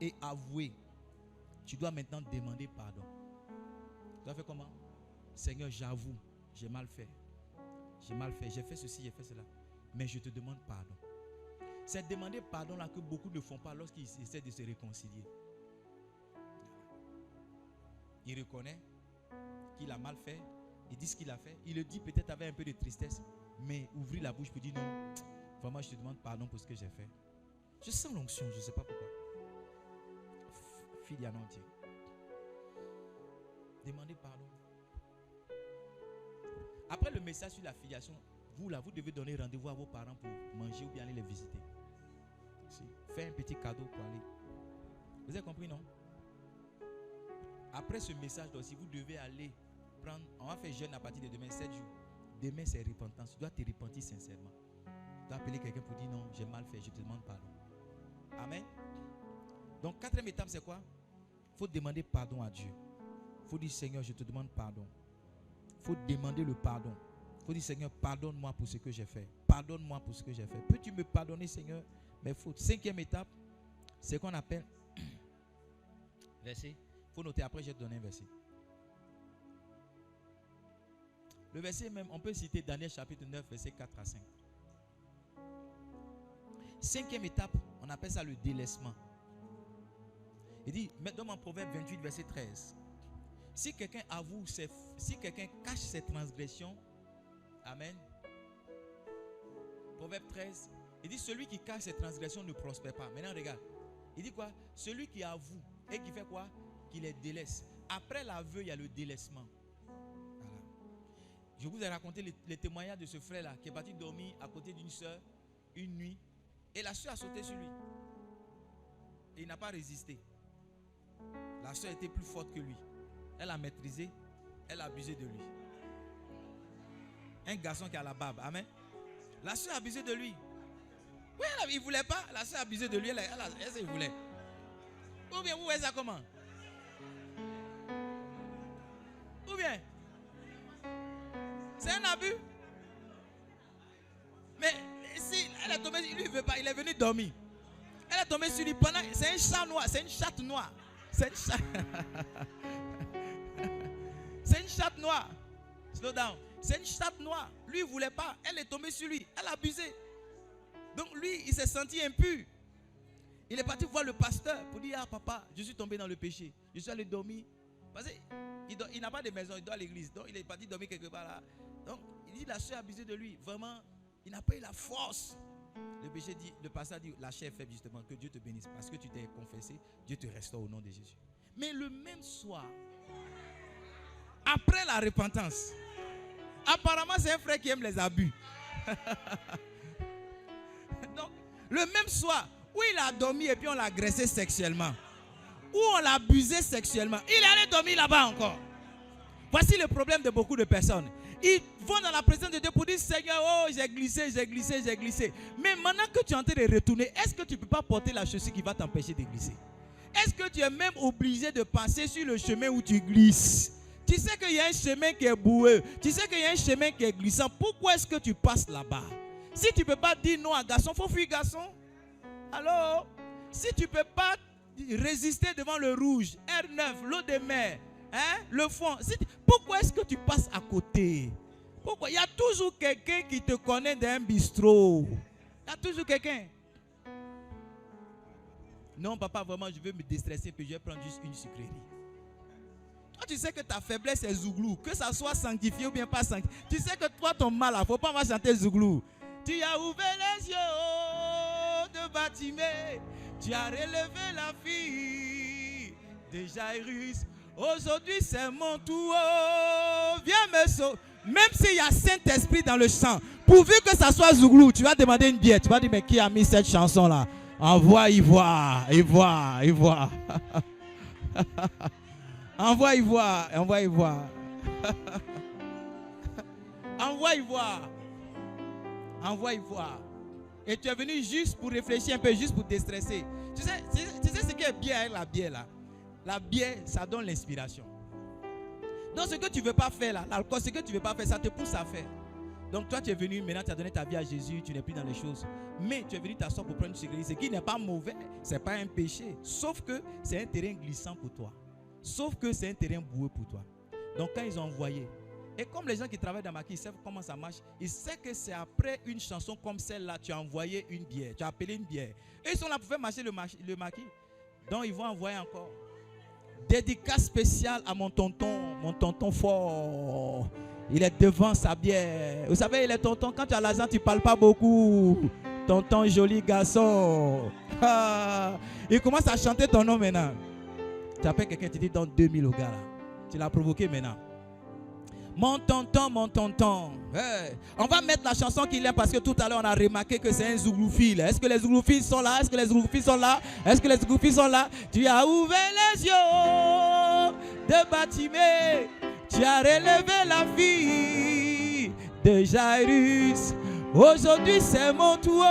et avoué, tu dois maintenant demander pardon. Tu dois faire comment? Seigneur, j'avoue, j'ai mal fait. J'ai mal fait, j'ai fait ceci, j'ai fait cela. Mais je te demande pardon. C'est demander pardon là que beaucoup ne font pas lorsqu'ils essaient de se réconcilier. Il reconnaît qu'il a mal fait. Il dit ce qu'il a fait. Il le dit peut-être avec un peu de tristesse. Mais ouvrir la bouche pour dire non. Vraiment, je te demande pardon pour ce que j'ai fait. Je sens l'onction, je ne sais pas pourquoi. Filianantier. Demandez pardon. Après le message sur la filiation, vous là, vous devez donner rendez-vous à vos parents pour manger ou bien aller les visiter. Faire un petit cadeau pour aller. Vous avez compris, non? Après ce message aussi, vous devez aller prendre. On va faire jeûne à partir de demain, 7 jours. Demain, c'est repentance. Tu dois te repentir sincèrement. Tu dois appeler quelqu'un pour dire non, j'ai mal fait, je te demande pardon. Amen. Donc, quatrième étape, c'est quoi? Il faut demander pardon à Dieu. Il faut dire Seigneur, je te demande pardon. Il faut demander le pardon. Il faut dire Seigneur, pardonne-moi pour ce que j'ai fait. Pardonne-moi pour ce que j'ai fait. Peux-tu me pardonner, Seigneur, mes fautes? Cinquième étape, c'est qu'on appelle verset. Il faut noter, après je vais te donner un verset. Le verset même, on peut citer Daniel chapitre 9, verset 4 à 5. Cinquième étape, on appelle ça le délaissement. Il dit, maintenant en Proverbe 28, verset 13. Si quelqu'un avoue, si quelqu'un cache ses transgressions, amen. Proverbe 13, il dit, celui qui cache ses transgressions ne prospère pas. Maintenant, regarde. Il dit quoi? Celui qui avoue et qui fait quoi? Qui les délaisse. Après l'aveu, il y a le délaissement. Voilà. Je vous ai raconté les témoignages de ce frère-là qui est parti dormir à côté d'une soeur une nuit. Et la soeur a sauté sur lui. Et il n'a pas résisté. La soeur était plus forte que lui. Elle a maîtrisé. Elle a abusé de lui. Un garçon qui a la barbe. Amen. La soeur a abusé de lui. Oui, il ne voulait pas. La soeur a abusé de lui. Elle voulait. Ou bien, vous voyez ça comment? Ou bien, c'est un abus. Mais si elle est tombée, lui ne veut pas. Il est venu dormir. Elle est tombée sur lui pendant. C'est un chat noir. C'est une chatte noire. C'est une chatte noire. Slow down. C'est une chatte noire. Lui, il ne voulait pas. Elle est tombée sur lui. Elle a abusé. Donc lui, il s'est senti impur. Il est parti voir le pasteur pour dire, ah papa, je suis tombé dans le péché. Je suis allé dormir. Parce qu'il n'a pas de maison, il doit à l'église. Donc il est parti dormir quelque part là. Donc il dit, la soeur a abusé de lui. Vraiment, il n'a pas eu la force. Le pasteur dit, la chair est faible justement, que Dieu te bénisse. Parce que tu t'es confessé, Dieu te restaure au nom de Jésus. Mais le même soir, après la repentance, apparemment c'est un frère qui aime les abus. Donc, le même soir où il a dormi et puis on l'a agressé sexuellement, où on l'a abusé sexuellement, il est allé dormir là-bas encore. Voici le problème de beaucoup de personnes. Ils vont dans la présence de Dieu pour dire, Seigneur, oh, j'ai glissé. Mais maintenant que tu es en train de retourner, est-ce que tu ne peux pas porter la chaussure qui va t'empêcher de glisser? Est-ce que tu es même obligé de passer sur le chemin où tu glisses? Tu sais qu'il y a un chemin qui est boueux. Tu sais qu'il y a un chemin qui est glissant. Pourquoi est-ce que tu passes là-bas? Si tu ne peux pas dire non à garçon, il faut fuir garçon. Alors, si tu ne peux pas résister devant le rouge, R9, l'eau de mer, hein, le fond, pourquoi est-ce que tu passes à côté? Pourquoi? Il y a toujours quelqu'un qui te connaît d'un bistrot. Il y a toujours quelqu'un. Non, papa, vraiment, je veux me déstresser, puis je vais prendre juste une sucrerie. Toi, tu sais que ta faiblesse est Zouglou, que ça soit sanctifié ou bien pas sanctifié. Tu sais que toi, ton mal, il ne faut pas mal chanter Zouglou. Tu as ouvert les yeux de Batimée, tu as relevé la fille de Jairus. Aujourd'hui, c'est mon tour. Viens me sauver. Même s'il y a Saint-Esprit dans le chant, pourvu que ça soit Zouglou, tu vas demander une bière. Tu vas dire, mais qui a mis cette chanson-là? Envoie Ivoire. Envoie Ivoire. Et tu es venu juste pour réfléchir un peu, juste pour déstresser. Tu sais ce qui est bien avec la bière là? La bière, ça donne l'inspiration. Donc ce que tu ne veux pas faire là, l'alcool, ce que tu ne veux pas faire, ça te pousse à faire. Donc toi tu es venu, maintenant tu as donné ta vie à Jésus, tu n'es plus dans les choses. Mais tu es venu t'asseoir pour prendre une cigarette. Ce qui n'est pas mauvais, ce n'est pas un péché. Sauf que c'est un terrain glissant pour toi. Sauf que c'est un terrain boueux pour toi. Donc quand ils ont envoyé, et comme les gens qui travaillent dans Maquis, ils savent comment ça marche, ils savent que c'est après une chanson comme celle-là, tu as envoyé une bière, tu as appelé une bière. Et ils sont là pour faire marcher le Maquis. Donc ils vont envoyer encore. Dédicace spéciale à mon tonton fort. Il est devant sa bière. Vous savez, il est tonton, quand tu as l'argent, tu ne parles pas beaucoup. Tonton joli garçon. Il commence à chanter ton nom maintenant. Tu appelles quelqu'un, tu dis donne 2000 au gars là. Tu l'as provoqué maintenant. Mon tonton. Hey. On va mettre la chanson qu'il aime parce que tout à l'heure on a remarqué que c'est un zougloufile. Est-ce que les zouglouphiles sont là? Tu as ouvert les yeux de Batimée. Tu as relevé la fille de Jairus. Aujourd'hui c'est mon tour.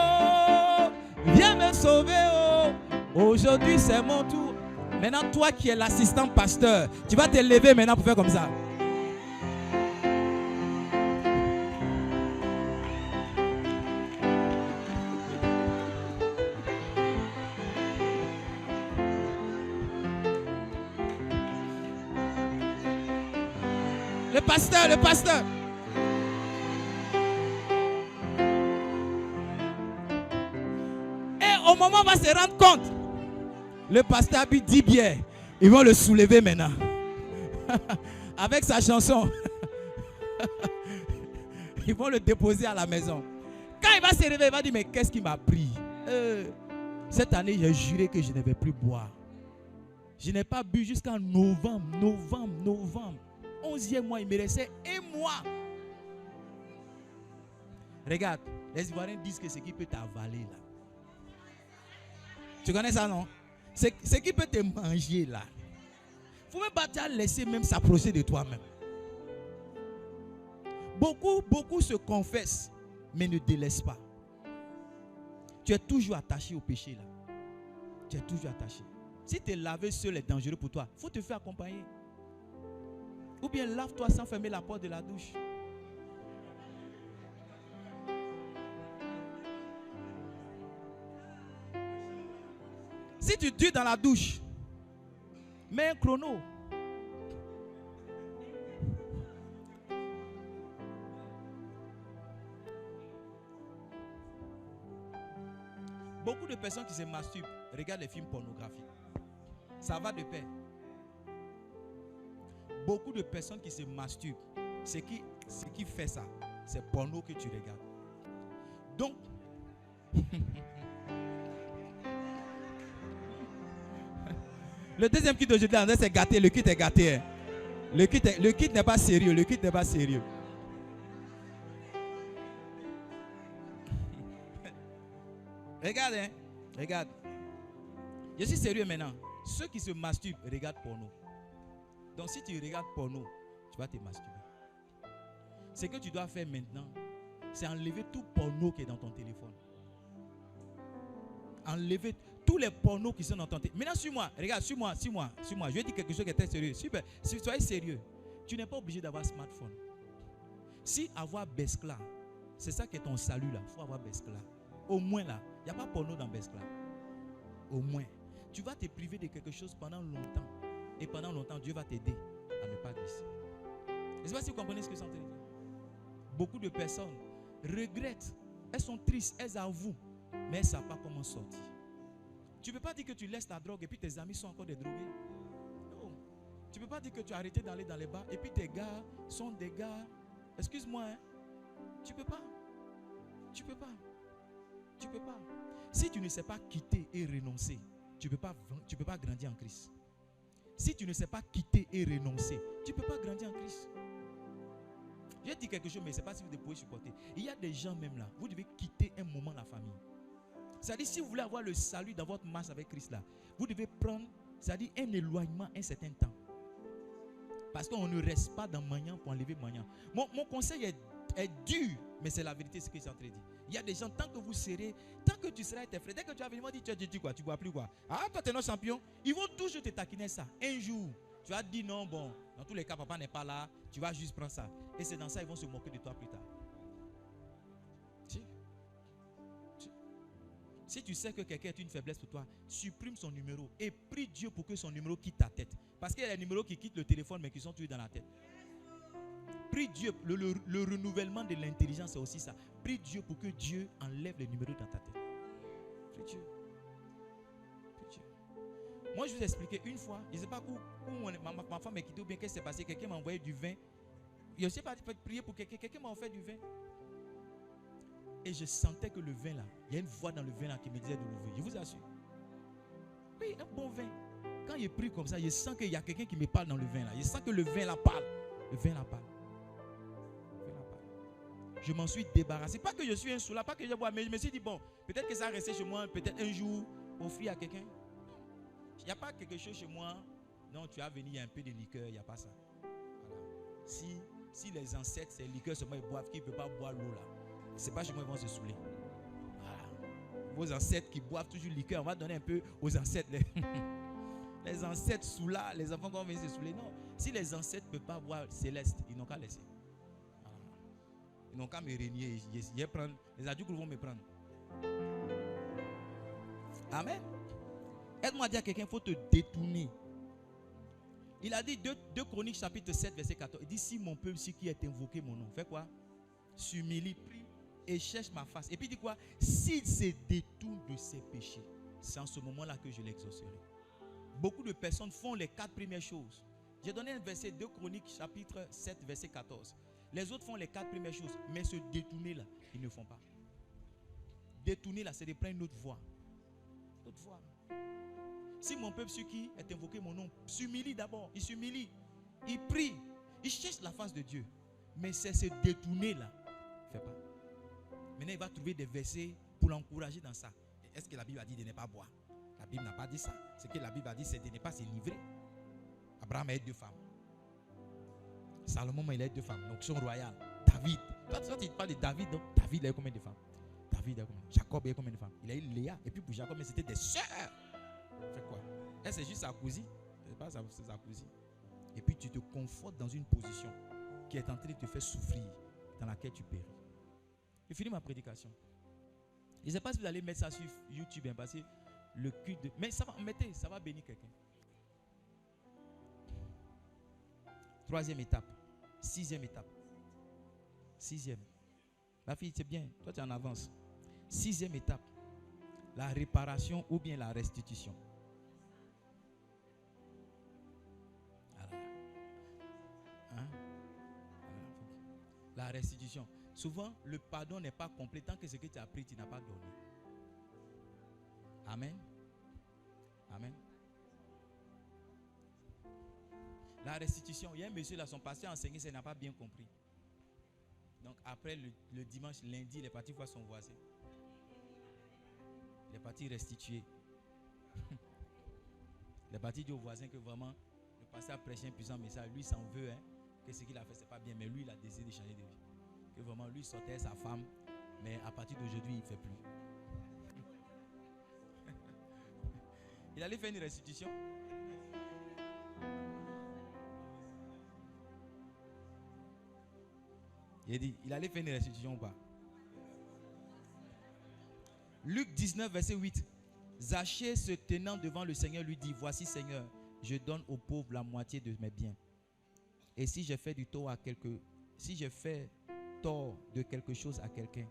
Viens me sauver. Aujourd'hui c'est mon tour. Maintenant toi qui es l'assistant pasteur, tu vas te lever maintenant pour faire comme ça. Le pasteur. Et au moment où on va se rendre compte, le pasteur a bu 10 bières. Ils vont le soulever maintenant. Avec sa chanson. Ils vont le déposer à la maison. Quand il va se réveiller, il va dire, mais qu'est-ce qui m'a pris? Cette année, j'ai juré que je ne vais plus boire. Je n'ai pas bu jusqu'en novembre. 11e mois, il me restait un mois. Regarde, les Ivoiriens disent que ce qui peut t'avaler là. Tu connais ça, non? Ce qui peut te manger là. Il ne faut même pas te laisser même s'approcher de toi-même. Beaucoup se confessent, mais ne délaissent pas. Tu es toujours attaché au péché là. Tu es toujours attaché. Si te laver seul est dangereux pour toi, il faut te faire accompagner. Ou bien lave-toi sans fermer la porte de la douche. Si tu dures dans la douche, mets un chrono. Beaucoup de personnes qui se masturbent regardent les films pornographiques. Ça va de pair. Beaucoup de personnes qui se masturbent, ce qui fait ça, c'est porno que tu regardes. Donc, le deuxième kit d'aujourd'hui, c'est gâté. Le kit est gâté. Hein. Le kit n'est pas sérieux. Le kit n'est pas sérieux. Regarde, hein. Regarde. Je suis sérieux maintenant. Ceux qui se masturbent regardent porno. Donc si tu regardes porno, tu vas te masturber. Ce que tu dois faire maintenant, c'est enlever tout porno qui est dans ton téléphone. Enlever tous les pornos qui sont dans ton téléphone. Maintenant, suis-moi. Regarde, suis-moi. Je vais dire quelque chose qui est très sérieux. Super. Si soyez sérieux. Tu n'es pas obligé d'avoir smartphone. Si avoir Beskla, c'est ça qui est ton salut là. Il faut avoir Beskla. Au moins là. Il n'y a pas porno dans Beskla. Au moins. Tu vas te priver de quelque chose pendant longtemps. Et pendant longtemps, Dieu va t'aider à ne pas glisser. Je ne sais pas si vous comprenez ce que je suis en train de dire. Beaucoup de personnes regrettent. Elles sont tristes, elles avouent. Mais elles ne savent pas comment sortir. Tu ne peux pas dire que tu laisses la drogue et puis tes amis sont encore des drogués. Non. Tu ne peux pas dire que tu as arrêté d'aller dans les bars et puis tes gars sont des gars. Excuse-moi, hein. Tu ne peux pas. Tu ne peux pas. Tu ne peux pas. Si tu ne sais pas quitter et renoncer, tu ne peux pas grandir en Christ. Si tu ne sais pas quitter et renoncer, tu ne peux pas grandir en Christ. Je dis quelque chose, mais je ne sais pas si vous pouvez supporter. Il y a des gens même là, vous devez quitter un moment la famille. C'est-à-dire, si vous voulez avoir le salut dans votre marche avec Christ là, vous devez prendre, c'est-à-dire un éloignement un certain temps. Parce qu'on ne reste pas dans Magnan pour enlever Magnan. Mon conseil est dur, mais c'est la vérité, ce que je suis en train de dire. Il y a des gens, tant que vous serez, tant que tu seras avec tes frères, dès que tu vas venir, tu vas dire quoi, tu ne bois plus quoi. Ah, toi tu es notre champion. Ils vont toujours te taquiner ça. Un jour, tu vas dire non, bon, dans tous les cas, papa n'est pas là, tu vas juste prendre ça. Et c'est dans ça, ils vont se moquer de toi plus tard. Si tu sais que quelqu'un est une faiblesse pour toi, supprime son numéro et prie Dieu pour que son numéro quitte ta tête. Parce qu'il y a des numéros qui quittent le téléphone mais qui sont toujours dans la tête. Prie Dieu, le renouvellement de l'intelligence c'est aussi ça. Prie Dieu pour que Dieu enlève les numéros dans ta tête. Prie Dieu. Prie Dieu. Moi je vous ai expliqué une fois, je ne sais pas où ma femme est quittée ou bien qu'est-ce qui s'est passé, quelqu'un m'a envoyé du vin. Je ne sais pas, prier pour quelqu'un m'a offert du vin. Et je sentais que le vin là, il y a une voix dans le vin là qui me disait de l'ouvrir. Je vous assure. Oui, un bon vin. Quand il est pris comme ça, je sens qu'il y a quelqu'un qui me parle dans le vin là. Je sens que le vin là parle. Le vin là parle. Le vin là parle. Je m'en suis débarrassé. Pas que je suis un soulard, pas que je bois, mais je me suis dit, bon, peut-être que ça va rester chez moi, peut-être un jour, offrir à quelqu'un. Il n'y a pas quelque chose chez moi. Non, tu as venu, il y a un peu de liqueur, il n'y a pas ça. Voilà. Si les ancêtres, c'est liqueur seulement ils boivent, qui ne peut pas boire l'eau là. C'est pas chez moi ils vont se saouler. Voilà. Vos ancêtres qui boivent toujours liqueur, on va donner un peu aux ancêtres. Les ancêtres soulats, les enfants vont venir se saouler. Non, si les ancêtres ne peuvent pas boire céleste, ils n'ont qu'à laisser. Voilà. Ils n'ont qu'à me régner. Les adultes vont me prendre. Amen. Aide-moi à dire à quelqu'un, il faut te détourner. Il a dit 2 Chroniques chapitre 7 verset 14. Il dit si mon peuple qui est invoqué mon nom, fais quoi? S'humilie, prie et cherche ma face. Et puis il dit quoi? S'il se détourne de ses péchés, c'est en ce moment-là que je l'exaucerai. Beaucoup de personnes font les 4 premières choses. J'ai donné un verset 2 Chroniques chapitre 7 verset 14. Les autres font les 4 premières choses, mais se détourner là, ils ne font pas. Détourner là, c'est de prendre une autre voie. Autre voie. Si mon peuple, celui qui est invoqué mon nom, s'humilie d'abord, il s'humilie, il prie, il cherche la face de Dieu. Mais c'est se détourner là. Fais pas. Maintenant, il va trouver des versets pour l'encourager dans ça. Est-ce que la Bible a dit de ne pas boire? La Bible n'a pas dit ça. Ce que la Bible a dit, c'est de ne pas se livrer. Abraham a eu 2 femmes. Salomon, il a eu 2 femmes. Donc, son royal. David. Toi, tu parles de David. Donc, David a eu combien de femmes? David a eu combien? Jacob a eu combien de femmes? Il a eu Léa. Et puis pour Jacob, c'était des sœurs. Fais quoi? Elle, c'est juste sa cousine. C'est pas sa cousine. Et puis, tu te confortes dans une position qui est en train de te faire souffrir, dans laquelle tu péris. J'ai fini ma prédication. Je ne sais pas si vous allez mettre ça sur YouTube, hein, parce que le culte de... Mais ça va, mettez, ça va bénir quelqu'un. 3e étape. 6e étape. 6e. Ma fille, c'est bien. Toi, tu es en avance. 6e étape. La réparation ou bien la restitution. Voilà. Hein? La restitution. Souvent, le pardon n'est pas complet tant que ce que tu as pris, tu n'as pas donné. Amen. Amen. La restitution. Il y a un monsieur là, son pasteur a enseigné, ça n'a pas bien compris. Donc après le dimanche, lundi, il est parti voir son voisin. Il est parti restituer. Il est parti dire au voisin que vraiment, le pasteur a prêché un puissant message. Lui s'en veut, hein, que ce qu'il a fait, c'est pas bien. Mais lui, il a décidé de changer de vie. Que vraiment, lui sortait sa femme. Mais à partir d'aujourd'hui, il ne fait plus. Il allait faire une restitution. Il a dit, il allait faire une restitution ou pas? Luc 19, verset 8. Zachée, se tenant devant le Seigneur, lui dit, voici Seigneur, je donne aux pauvres la moitié de mes biens. Et si j'ai fait tort de quelque chose à quelqu'un,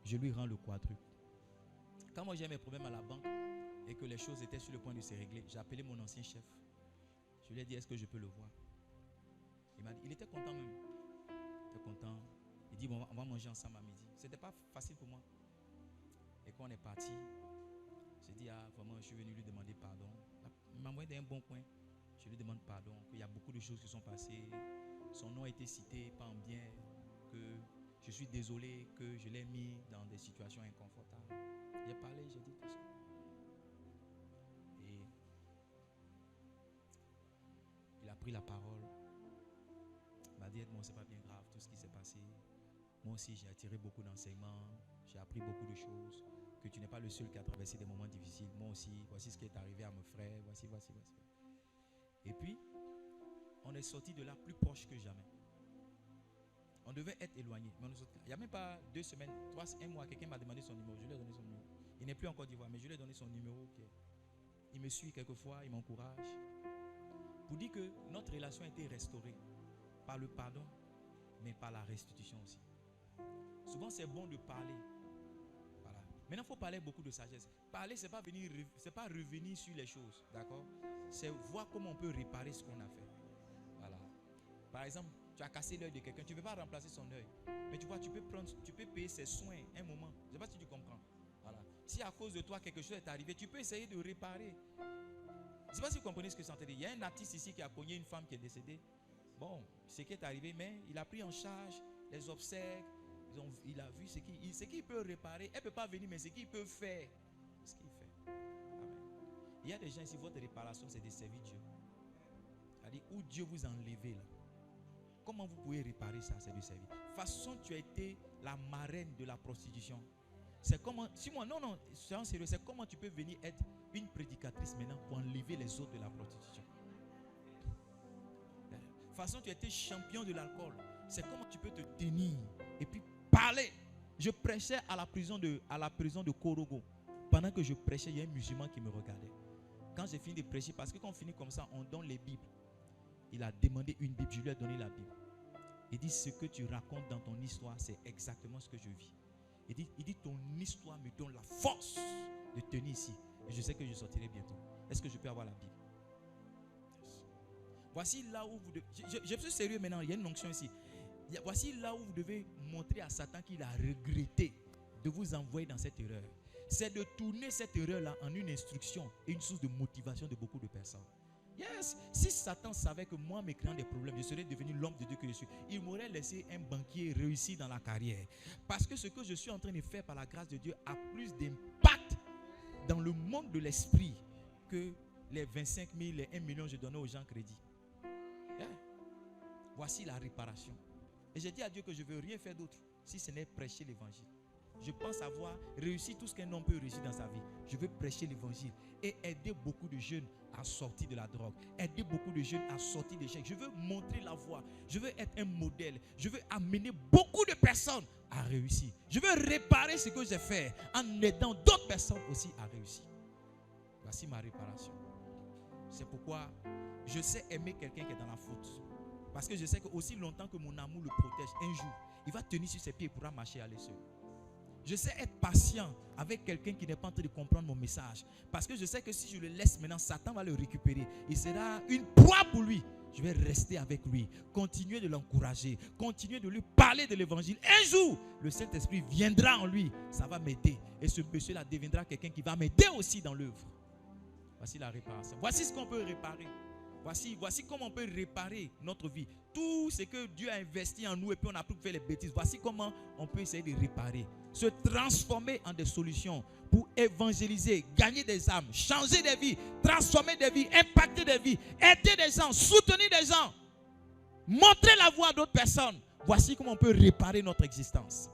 je lui rends le quadruple. Quand moi j'ai mes problèmes à la banque et que les choses étaient sur le point de se régler, j'ai appelé mon ancien chef. Je lui ai dit, est-ce que je peux le voir? Il m'a dit, il était content même. Il était content. Il dit, bon, on va manger ensemble à midi. C'était pas facile pour moi. Et quand on est parti, j'ai dit, ah, vraiment, je suis venu lui demander pardon. Il m'a envoyé dans un bon coin. Je lui demande pardon, qu'il y a beaucoup de choses qui sont passées. Son nom a été cité, pas en bien, que je suis désolé, que je l'ai mis dans des situations inconfortables. J'ai parlé, j'ai dit tout ça. Et il a pris la parole. Il m'a dit, Edmond, c'est pas bien grave tout ce qui s'est passé. Moi aussi, j'ai attiré beaucoup d'enseignements. J'ai appris beaucoup de choses. Que tu n'es pas le seul qui a traversé des moments difficiles. Moi aussi, voici ce qui est arrivé à mon frère. Voici. Et puis, on est sorti de là plus proche que jamais. On devait être éloigné. Mais il n'y a même pas 2 semaines, 1 mois, quelqu'un m'a demandé son numéro. Je lui ai donné son numéro. Il n'est plus en Côte d'Ivoire, mais je lui ai donné son numéro. Okay. Il me suit quelquefois, il m'encourage. Pour dire que notre relation a été restaurée par le pardon, mais par la restitution aussi. Souvent, c'est bon de parler. Voilà. Maintenant, il faut parler beaucoup de sagesse. Parler, ce n'est pas revenir sur les choses. D'accord? C'est voir comment on peut réparer ce qu'on a fait. Voilà. Par exemple, tu as cassé l'œil de quelqu'un, tu ne peux pas remplacer son œil. Mais tu vois, tu peux payer ses soins un moment. Je ne sais pas si tu comprends. Voilà. Si à cause de toi, quelque chose est arrivé, tu peux essayer de réparer. Je ne sais pas si vous comprenez ce que je suis en train de dire. Il y a un artiste ici qui a cogné une femme qui est décédée. Bon, ce qui est arrivé, mais il a pris en charge les obsèques. Il a vu ce qu'il peut réparer. Elle ne peut pas venir, mais ce qu'il peut faire. Ce qu'il fait. Amen. Il y a des gens ici, votre réparation, c'est de servir Dieu. C'est-à-dire, où Dieu vous a enlevé là. Comment vous pouvez réparer ça? C'est de servir. De toute façon, tu as été la marraine de la prostitution. C'est comment, c'est en sérieux, c'est comment tu peux venir être une prédicatrice maintenant pour enlever les autres de la prostitution. De toute façon, tu as été champion de l'alcool. C'est comment tu peux te tenir et puis parler. Je prêchais à la prison de Korogo. Pendant que je prêchais, il y a un musulman qui me regardait. Quand j'ai fini de prêcher, parce que quand on finit comme ça, on donne les Bibles. Il a demandé une Bible, je lui ai donné la Bible. Il dit, ce que tu racontes dans ton histoire, c'est exactement ce que je vis. Il dit, ton histoire me donne la force de tenir ici. Et je sais que je sortirai bientôt. Est-ce que je peux avoir la Bible? Voici là où vous devez... Je suis sérieux maintenant, il y a une onction ici. Voici là où vous devez montrer à Satan qu'il a regretté de vous envoyer dans cette erreur. C'est de tourner cette erreur-là en une instruction et une source de motivation de beaucoup de personnes. Yes, si Satan savait que moi, me créant des problèmes, je serais devenu l'homme de Dieu que je suis, il m'aurait laissé un banquier réussi dans la carrière. Parce que ce que je suis en train de faire par la grâce de Dieu a plus d'impact dans le monde de l'esprit que les 25 000, les 1 million que je donnais aux gens crédit. Yeah. Voici la réparation. Et j'ai dit à Dieu que je ne veux rien faire d'autre si ce n'est prêcher l'évangile. Je pense avoir réussi tout ce qu'un homme peut réussir dans sa vie. Je veux prêcher l'évangile et aider beaucoup de jeunes à sortir de la drogue. Aider beaucoup de jeunes à sortir d'échecs. Je veux montrer la voie. Je veux être un modèle. Je veux amener beaucoup de personnes à réussir. Je veux réparer ce que j'ai fait en aidant d'autres personnes aussi à réussir. Voici ma réparation. C'est pourquoi je sais aimer quelqu'un qui est dans la faute. Parce que je sais que aussi longtemps que mon amour le protège, un jour, il va tenir sur ses pieds et pourra marcher à aller seul. Je sais être patient avec quelqu'un qui n'est pas en train de comprendre mon message. Parce que je sais que si je le laisse maintenant, Satan va le récupérer. Il sera une proie pour lui. Je vais rester avec lui, continuer de l'encourager, continuer de lui parler de l'évangile. Un jour, le Saint-Esprit viendra en lui. Ça va m'aider. Et ce monsieur-là deviendra quelqu'un qui va m'aider aussi dans l'œuvre. Voici la réparation. Voici ce qu'on peut réparer. Voici comment on peut réparer notre vie. Tout ce que Dieu a investi en nous et puis on a pu faire les bêtises. Voici comment on peut essayer de réparer. Se transformer en des solutions pour évangéliser, gagner des âmes, changer des vies, transformer des vies, impacter des vies, aider des gens, soutenir des gens, montrer la voie à d'autres personnes. Voici comment on peut réparer notre existence.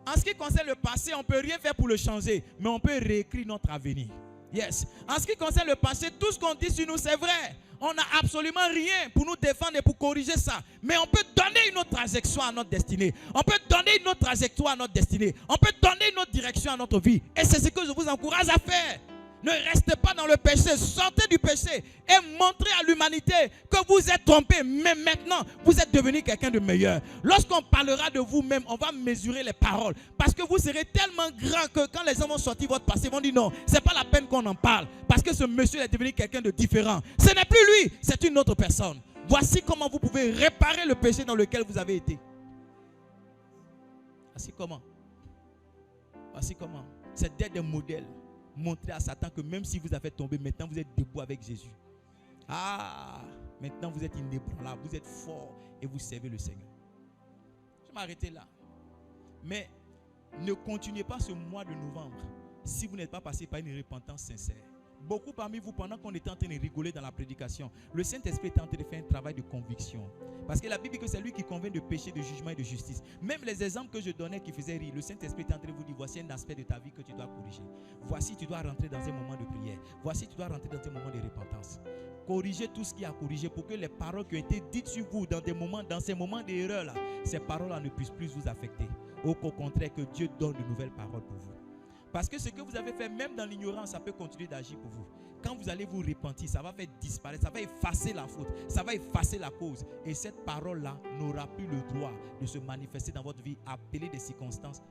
En ce qui concerne le passé, on ne peut rien faire pour le changer, mais on peut réécrire notre avenir. Yes. En ce qui concerne le passé, tout ce qu'on dit sur nous, c'est vrai. On n'a absolument rien pour nous défendre et pour corriger ça. Mais on peut donner une autre trajectoire à notre destinée. On peut donner une autre trajectoire à notre destinée. On peut donner une autre direction à notre vie. Et c'est ce que je vous encourage à faire. Ne restez pas dans le péché, sortez du péché et montrez à l'humanité que vous êtes trompés. Mais maintenant, vous êtes devenu quelqu'un de meilleur. Lorsqu'on parlera de vous-même, on va mesurer les paroles. Parce que vous serez tellement grand que quand les gens vont sortir votre passé, ils vont dire non, c'est pas la peine qu'on en parle. Parce que ce monsieur est devenu quelqu'un de différent. Ce n'est plus lui, c'est une autre personne. Voici comment vous pouvez réparer le péché dans lequel vous avez été. Voici comment. Voici comment. C'est d'être des modèles. Montrer à Satan que même si vous avez tombé, maintenant vous êtes debout avec Jésus. Ah, maintenant vous êtes inébranlable, vous êtes fort et vous servez le Seigneur. Je vais m'arrêter là. Mais ne continuez pas ce mois de novembre si vous n'êtes pas passé par une repentance sincère. Beaucoup parmi vous, pendant qu'on était en train de rigoler dans la prédication, le Saint-Esprit était en train de faire un travail de conviction. Parce que la Bible dit que c'est lui qui convainc de péché, de jugement et de justice. Même les exemples que je donnais qui faisaient rire, le Saint-Esprit était en train de vous dire, voici un aspect de ta vie que tu dois corriger. Voici, tu dois rentrer dans un moment de prière. Voici, tu dois rentrer dans un moment de repentance. Corrigez tout ce qui a corrigé pour que les paroles qui ont été dites sur vous dans ces moments d'erreur là, ces paroles-là ne puissent plus vous affecter. Au contraire, que Dieu donne de nouvelles paroles pour vous. Parce que ce que vous avez fait, même dans l'ignorance, ça peut continuer d'agir pour vous. Quand vous allez vous repentir, ça va faire disparaître, ça va effacer la faute, ça va effacer la cause. Et cette parole-là n'aura plus le droit de se manifester dans votre vie, appeler des circonstances